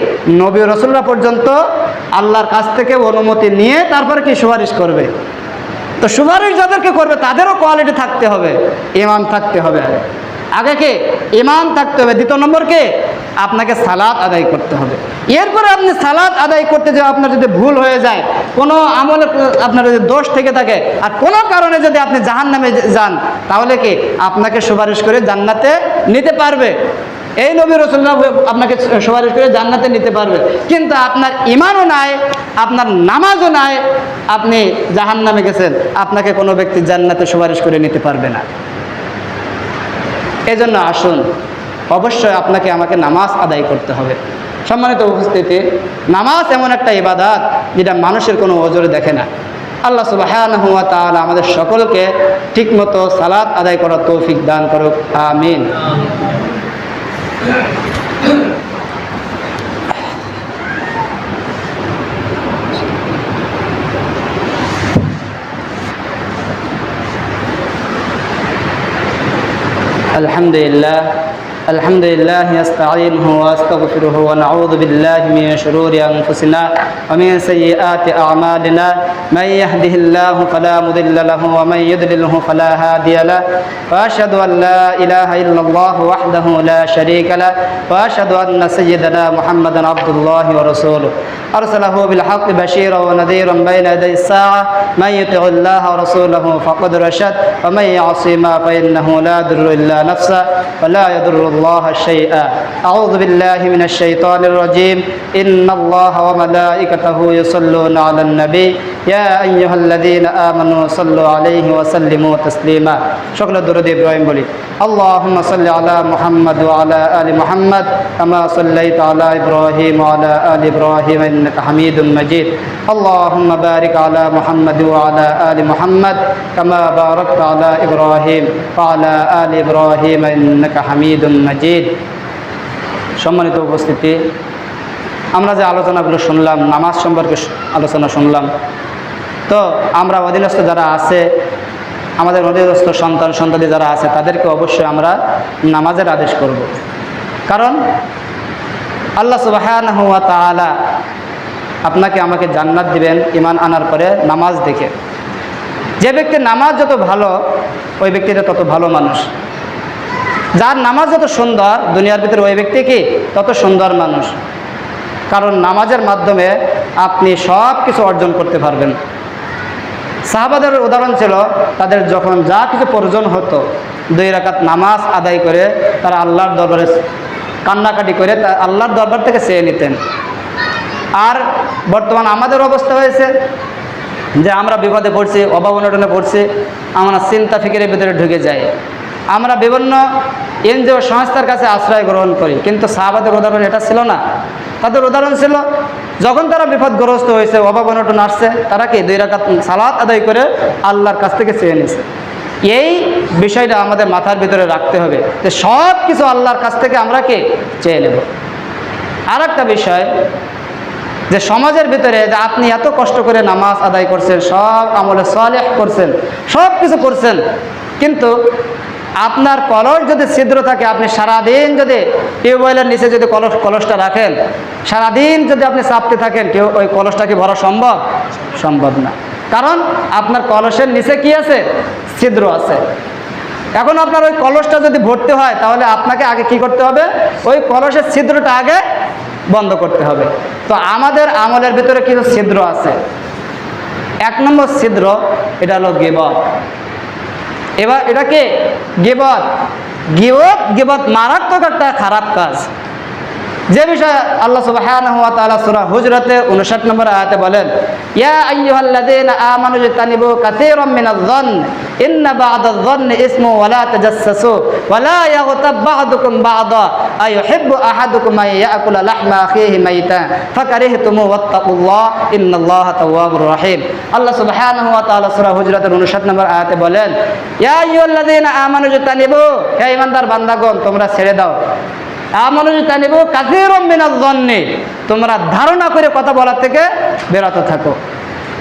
নবী রাসূলরা পর্যন্ত আল্লাহর কাছ থেকে অনুমতি নিয়ে তারপরে কি সুপারিশ করবে। তো সুপারিশ যাদেরকে করবে তাদেরও কোয়ালিটি থাকতে হবে, ঈমান থাকতে হবে। আগে কে ঈমান থাকতে হবে, দ্বিতীয় নম্বর কে আপনাকে সালাত আদায় করতে হবে। এরপরে আপনি সালাত আদায় করতে যে আপনার যদি ভুল হয়ে যায়, কোনো আমলে আপনার যদি দোষ থেকে থাকে, আর কোনো কারণে যদি আপনি জাহান্নামে যান, তাহলে কি আপনাকে সুপারিশ করে জান্নাতে নিতে পারবে। এই নবী রাসূলরা আপনাকে সুপারিশ করে জান্নাতে নিতে পারবে। কিন্তু আপনার ঈমানও নাই, আপনার নামাজও নাই, আপনি জাহান্নামে গেছেন, আপনাকে কোনো ব্যক্তি জান্নাতে সুপারিশ করে নিতে পারবে না। এজন্য আসুন, অবশ্যই আপনাকে আমাকে নামাজ আদায় করতে হবে। সম্মানিত উপস্থিতি, নামাজ এমন একটা ইবাদত যেটা মানুষের কোনো ওজরে দেখে না। আল্লাহ সুবহানাহু ওয়া তাআলা আমাদের সকলকে ঠিকমতো সালাত আদায় করার তৌফিক দান করুক, আমিন। الحمد لله نستعينه واستغفره ونعوذ بالله من شرور انفسنا ومن سيئات اعمالنا، من يهده الله فلا مضل له ومن يضلله فلا هادي له، واشهد ان لا اله الا الله وحده لا شريك له، واشهد ان سيدنا محمدا عبد الله ورسوله ارسله بالحق بشيرا ونذيرا بين يدي الساعه، من يطع الله ورسوله فقد رشد، ومن يعص ما فانه لا يضر الا نفسه ولا يضر الله شيئا أعوذ بالله من الشيطان الرجيم إن الله وملائكته يصلون على النبي يا أيها الذين آمنوا صلوا عليه وسلموا تسليما شكرا درود إبراهيم بولي اللهم صل على محمد وعلى آل محمد كما صليت على إبراهيم وعلى آل إبراهيم إنك حميد مجيد اللهم بارك على محمد وعلى آل محمد كما باركت على إبراهيم وعلى آل إبراهيم إنك حميد مجيد সম্মানিত উপস্থিতি আমরা যে আলোচনাগুলো শুনলাম নামাজ সম্পর্কে আলোচনা শুনলাম তো আমরা অধীনস্থ যারা আছে আমাদের অধীনস্থ সন্তানাদি যারা আছে তাদেরকে অবশ্যই আমরা নামাজের আদেশ করব কারণ আল্লাহ সুবহানাহু ওয়া তাআলা আপনাকে আমাকে জান্নাত দিবেন ঈমান আনার পরে নামাজ দেখে যে ব্যক্তির নামাজ যত ভালো ওই ব্যক্তিটা তত ভালো মানুষ যার নামাজ যত সুন্দর দুনিয়ার ভিতরে ওই ব্যক্তি কি তত সুন্দর মানুষ কারণ নামাজের মাধ্যমে আপনি সব কিছু অর্জন করতে পারবেন সাহাবাদের উদাহরণ ছিল তাদের যখন যা কিছু প্রয়োজন হতো 2 রাকাত নামাজ আদায় করে তারা আল্লাহর দরবারে কান্নাকাটি করে আল্লাহর দরবার থেকে চেয়ে নিতেন আর বর্তমান আমাদের অবস্থা হয়েছে যে আমরা বিপদে পড়ছি অভাব অনটনে পড়ছি আমরা চিন্তা ফিকিরের ভিতরে ঢুকে যাই আমরা বিভিন্ন এনজিও সংস্থার কাছে আশ্রয় গ্রহণ করি কিন্তু সাহাবাদের উদাহরণ এটা ছিল না তাদের উদাহরণ ছিল যখন তারা বিপদগ্রস্ত হয়েছে অভাব অনটন আসছে তারা কি 2 রাকাত সালাত আদায় করে আল্লাহর কাছ থেকে চেয়ে নিয়েছে এই বিষয়টা আমাদের মাথার ভিতরে রাখতে হবে যে সব কিছু আল্লাহর কাছ থেকে আমরা কি চেয়ে নেব আর একটা বিষয় যে সমাজের ভিতরে যে আপনি এত কষ্ট করে নামাজ আদায় করছেন সব আমলে সালেহ করছেন সব কিছু করছেন কিন্তু আপনার কলস যদি ছিদ্র থাকে আপনি সারাদিন যদি টিউবওয়েলের নিচে যদি কলসটা রাখেন সারাদিন যদি আপনি চাপতে থাকেন কেউ ওই কলসটাকে ভরা সম্ভব না কারণ আপনার কলসের নিচে কি আছে ছিদ্র আছে এখন আপনার ওই কলসটা যদি ভরতে হয় তাহলে আপনাকে আগে কি করতে হবে ওই কলসের ছিদ্রটা আগে বন্ধ করতে হবে তো আমাদের আমলের ভিতরে কিছু ছিদ্র আছে 1 নম্বর ছিদ্র এটা হলো গীবত এবার এটা কি গীবত মারাত্মক একটা খারাপ কাজ যে বিষয়ে আল্লাহ সুবহানাহু ওয়া তাআলা সূরা হুজরাতে 59 নম্বর আয়াতে বলেন ইয়া আইয়ুহাল্লাযীনা আমানু ইজতানিবু কাসীরাম মিনায-যন্ন ইন্না বা'দায-যন্নি ইসমুন ওয়া লা তাজাসসাসু ওয়া লা ইয়াগতাব বা'দুকুম বা'দা আইয়ুহিব্বু আহাদুকুম আন ইয়াকুলা লাহমা আখিহি মাইতান ফাকারিহতুমু ওয়াত্তাকুল্লাহ ইন্নাল্লাহা তাওয়াবুর রাহিম আল্লাহ সুবহানাহু ওয়া তাআলা সূরা হুজরাতের 59 নম্বর আয়াতে বলেন ইয়া আইয়ুহাল্লাযীনা আমানু ইজতানিবু হে ঈমানদার বান্দাগণ তোমরা ছেড়ে দাও তোমরা ধারণা করে কথা বলার থেকে বিরত থাকো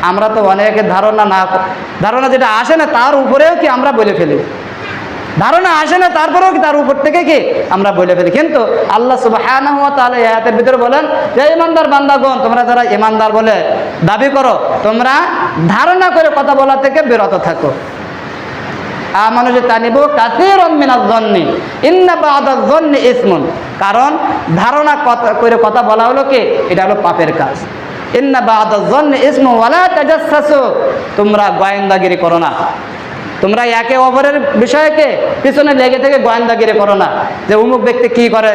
আমরা তো অনেকে ধারণা যেটা আসে না তার উপরেও কি আমরা বলে ফেলি ধারণা আসে না তারপরেও কি তার উপর থেকে কি আমরা বলে ফেলি কিন্তু আল্লাহ সুবহানাহু ওয়া তাআলা এই আয়াতের ভিতরে বলেন যে ঈমানদার বান্দাগণ তোমরা যারা ঈমানদার বলে দাবি করো তোমরা ধারণা করে কথা বলা থেকে বিরত থাকো আমানু ইজতানিবু কাসীরাম মিনায-যন্নি ইন্না বা'দায-যন্নি ইসমুন কারণ ধারণা করে কথা বলা হলো কি এটা হলো পাপের কাজ ইন্না বা'দায-যন্নি ইসমুন ওয়া লা তাজাসসাসু তোমরা গোয়েন্দাগিরি করো না তোমরা একে অপরের বিষয়কে পিছনে লেগে থেকে গোয়েন্দাগিরি করো না যে অমুক ব্যক্তি কি করে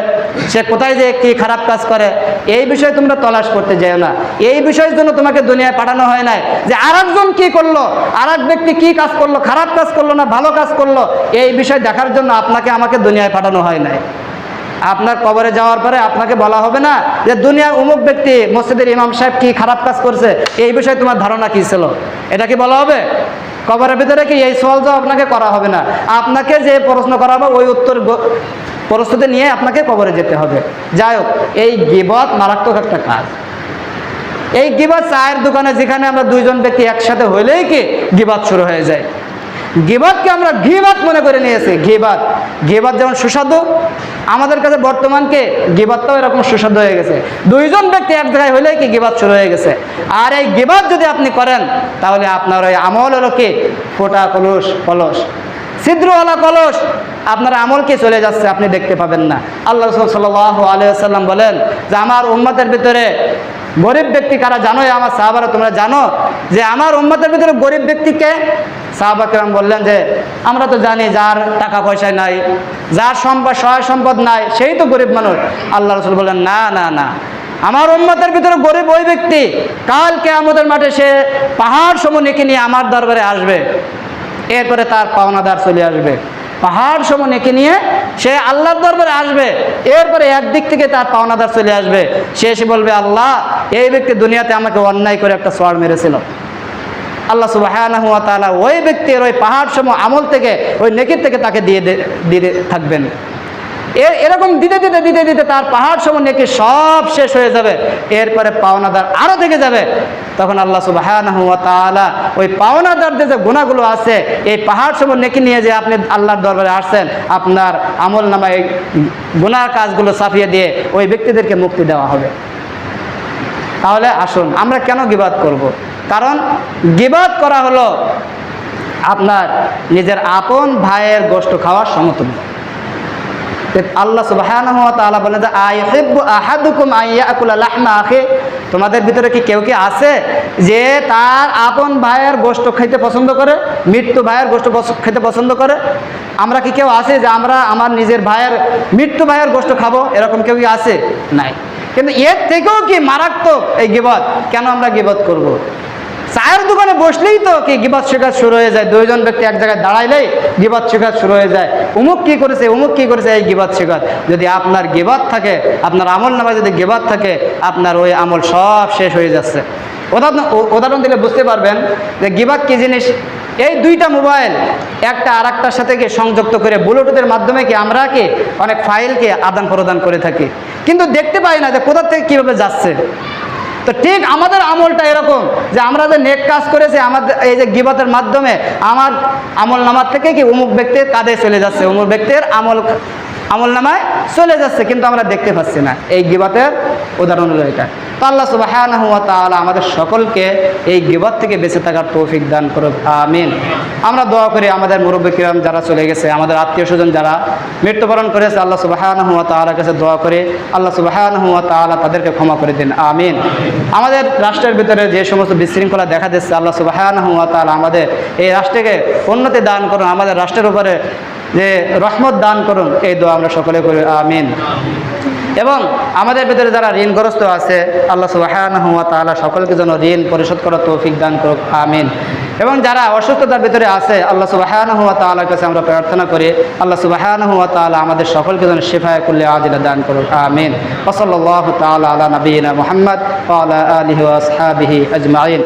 সে কোথায় যে কি খারাপ কাজ করে এই বিষয়ে তোমরা তলাশ করতে যেও না এই বিষয়ের জন্য তোমাকে দুনিয়ায় পাঠানো হয় না যে আরেকজন কি করলো আরেক ব্যক্তি কি কাজ করলো খারাপ কাজ করলো না ভালো কাজ করলো এই বিষয় দেখার জন্য আপনাকে আমাকে দুনিয়ায় পাঠানো হয় নাই আপনার কবরে যাওয়ার পরে আপনাকে বলা হবে না যে দুনিয়ার অমুক ব্যক্তি মসজিদের ইমাম সাহেব কি খারাপ কাজ করছে এই বিষয়ে তোমার ধারণা কি ছিল এটা কি বলা হবে কবরের ভিতরে কি এই সওয়াল জবাব আপনাকে করা হবে না আপনাকে যে প্রশ্ন করা হবে ওই উত্তর প্রস্তুতি নিয়ে আপনাকে কবরে যেতে হবে যাই হোক এই গীবত মারাত্মক একটা কাজ এই গীবত চায়ের দোকানে যেখানে আমরা 2 জন ব্যক্তি একসাথে হইলেই কি গীবত শুরু হয়ে যায় গীবতকে আমরা গীবত মনে করে নিয়েছি গীবত যেমন সুস্বাদু আমাদের কাছে বর্তমানকে গীবতটাও এরকম সুস্বাদু হয়ে গেছে 2 জন ব্যক্তি এক জায়গায় হইলে কি গীবত শুরু হয়ে গেছে আর এই গীবত যদি আপনি করেন তাহলে আপনার ওই আমল হলো কি ফোটা কলস ছিদ্রওয়ালা কলস আপনার আমল কি চলে যাচ্ছে আপনি দেখতে পাবেন না আল্লাহ রাসূল সাল্লাল্লাহু আলাইহি ওয়াসাল্লাম বলেন যে আমার উম্মতের ভিতরে গরিব ব্যক্তি কারা জানো আমার সাহাবারা তোমরা জানো যে আমার উম্মতের ভিতরে গরিব ব্যক্তিকে সাহাবা কেরাম বললেন যে আমরা তো জানি যার টাকা পয়সা নাই, যার সহায় সম্পদ নাই, সেই তো গরিব মানুষ। আল্লাহ রাসূল বললেন না না না, আমার উম্মতের ভিতরে গরিব ওই ব্যক্তি কাল কিয়ামতের মাঠে সে পাহাড় সম নেকি নিয়ে আমার দরবারে আসবে, এরপরে তার পাওনাদার চলে আসবে। পাহাড় সম নেকি নিয়ে সে আল্লাহর দরবারে আসবে, এরপরে একদিক থেকে তার পাওনাদার চলে আসবে। সে এসে বলবে, আল্লাহ এই ব্যক্তি দুনিয়াতে আমাকে অন্যায় করে একটা চড় মেরেছিল। আল্লাহ সুবহানাহু ওয়া তাআলা ওই ব্যক্তির ওই পাহাড় সম আমল থেকে, ওই নেকির থেকে তাকে দিয়ে থাকবেন। এরকম দিতে দিতে দিতে দিতে তার পাহাড় সম নেকি সব শেষ হয়ে যাবে, এরপরে পাওনাদার আরও থেকে যাবে। তখন আল্লাহ সুবহানাহু ওয়া তাআলা ওই পাওনাদারদের যে গুনাহগুলো আছে, এই পাহাড় সম নেকি নিয়ে যে আপনি আল্লাহর দরবারে আসছেন, আপনার আমল নামায় গুনার কাজগুলো ছাপিয়ে দিয়ে ওই ব্যক্তিদেরকে মুক্তি দেওয়া হবে। তাহলে আসুন, আমরা কেন গীবাত করব? কারণ গীবাত করা হলো আপনার নিজের আপন ভাইয়ের গোশত খাওয়ার সমতুল্য। আল্লাহ সুবহানাহু ওয়া তাআলা বলেন যে আইহিব্বু আহাদুকুম আইয়াকুলা লাহমা আখি, তোমাদের ভিতরে কি কেউ কি আছে যে তার আপন ভাইয়ের গোশত খেতে পছন্দ করে, মৃত্যু ভাইয়ের গোশত খেতে পছন্দ করে? আমরা কি কেউ আছে যে আমরা আমার নিজের ভাইয়ের, মৃত্যু ভাইয়ের গোশত খাবো? এরকম কেউ কি আছে? নাই। কিন্তু এর থেকেও কি মারাত্মক এই গীবত। কেন আমরা গীবত করব? চায়ের দোকানে বসলেই তো কি গীবত শিকার শুরু হয়ে যায়। দুইজন ব্যক্তি এক জায়গায় দাঁড়াইলেই গীবত শিকার শুরু হয়ে যায়। অমুক কি করেছে, অমুক কি করেছে, এই গীবত শিকার। যদি আপনার গীবত থাকে, আপনার আমল নামায় যদি গীবত থাকে, আপনার ওই আমল সব শেষ হয়ে যাচ্ছে। উদাহরণ দিলে বুঝতে পারবেন যে গীবত কি জিনিস। এই দুইটা মোবাইল একটা আর একটার সাথে কি সংযুক্ত করে ব্লুটুথের মাধ্যমে কি আমরা কি অনেক ফাইলকে আদান প্রদান করে থাকি, কিন্তু দেখতে পাই না যে কোথা থেকে কীভাবে যাচ্ছে। তো ঠিক আমাদের আমলটা এরকম যে আমরা যে নেক কাজ করেছি, আমাদের এই যে গীবতের মাধ্যমে আমার আমল নামার থেকে কি অমুক ব্যক্তির কাঁধে চলে যাচ্ছে, অমুক ব্যক্তির আমল নামায় চলে যাচ্ছে, কিন্তু আমরা দেখতে পাচ্ছি না। এই গীবতের উদাহরণ হলো এটা। তো আল্লাহ সুবহানাহু ওয়া তাআলা আমাদের সকলকে এই গীবত থেকে বেঁচে থাকার তৌফিক দান করুক, আমিন। আমরা দোয়া করি আমাদের মুরব্বি কিরাম যারা চলে গেছে, আমাদের আত্মীয় স্বজন যারা মৃত্যুবরণ করেছে, আল্লাহ সুবহানাহু ওয়া তাআলার কাছে দোয়া করে আল্লাহ সুবহানাহু ওয়া তাআলা তাদেরকে ক্ষমা করে দিন, আমিন। আমাদের রাষ্ট্রের ভিতরে যে সমস্ত বিশৃঙ্খলা দেখা দিচ্ছে, আল্লাহ সুবহানাহু ওয়া তাআলা আমাদের এই রাষ্ট্রকে উন্নতি দান করুন, আমাদের রাষ্ট্রের উপরে যে রহমত দান করুন, এই দোয়া আমরা সকলে করি, আমিন। এবং আমাদের ভিতরে যারা ঋণগ্রস্ত আছে, আল্লাহ সুবহানাহু ওয়া তাআলা সকলকে যেন ঋণ পরিশোধ করার তৌফিক দান করুক, আমিন। এবং যারা অসুস্থতার ভিতরে আছে, আল্লাহ সুবহানাহু ওয়া তাআলার কাছে আমরা প্রার্থনা করি, আল্লাহ সুবহানাহু ওয়া তাআলা আমাদের সকলকে যেন শিফায়ে কুল্লি আজিলা দান করুক, আমিন। ওয়া সাল্লাল্লাহু তাআলা আলা নবিয়িনা মুহাম্মদ ওয়া আলা আলিহি ওয়া আসহাবিহি আজমাইন।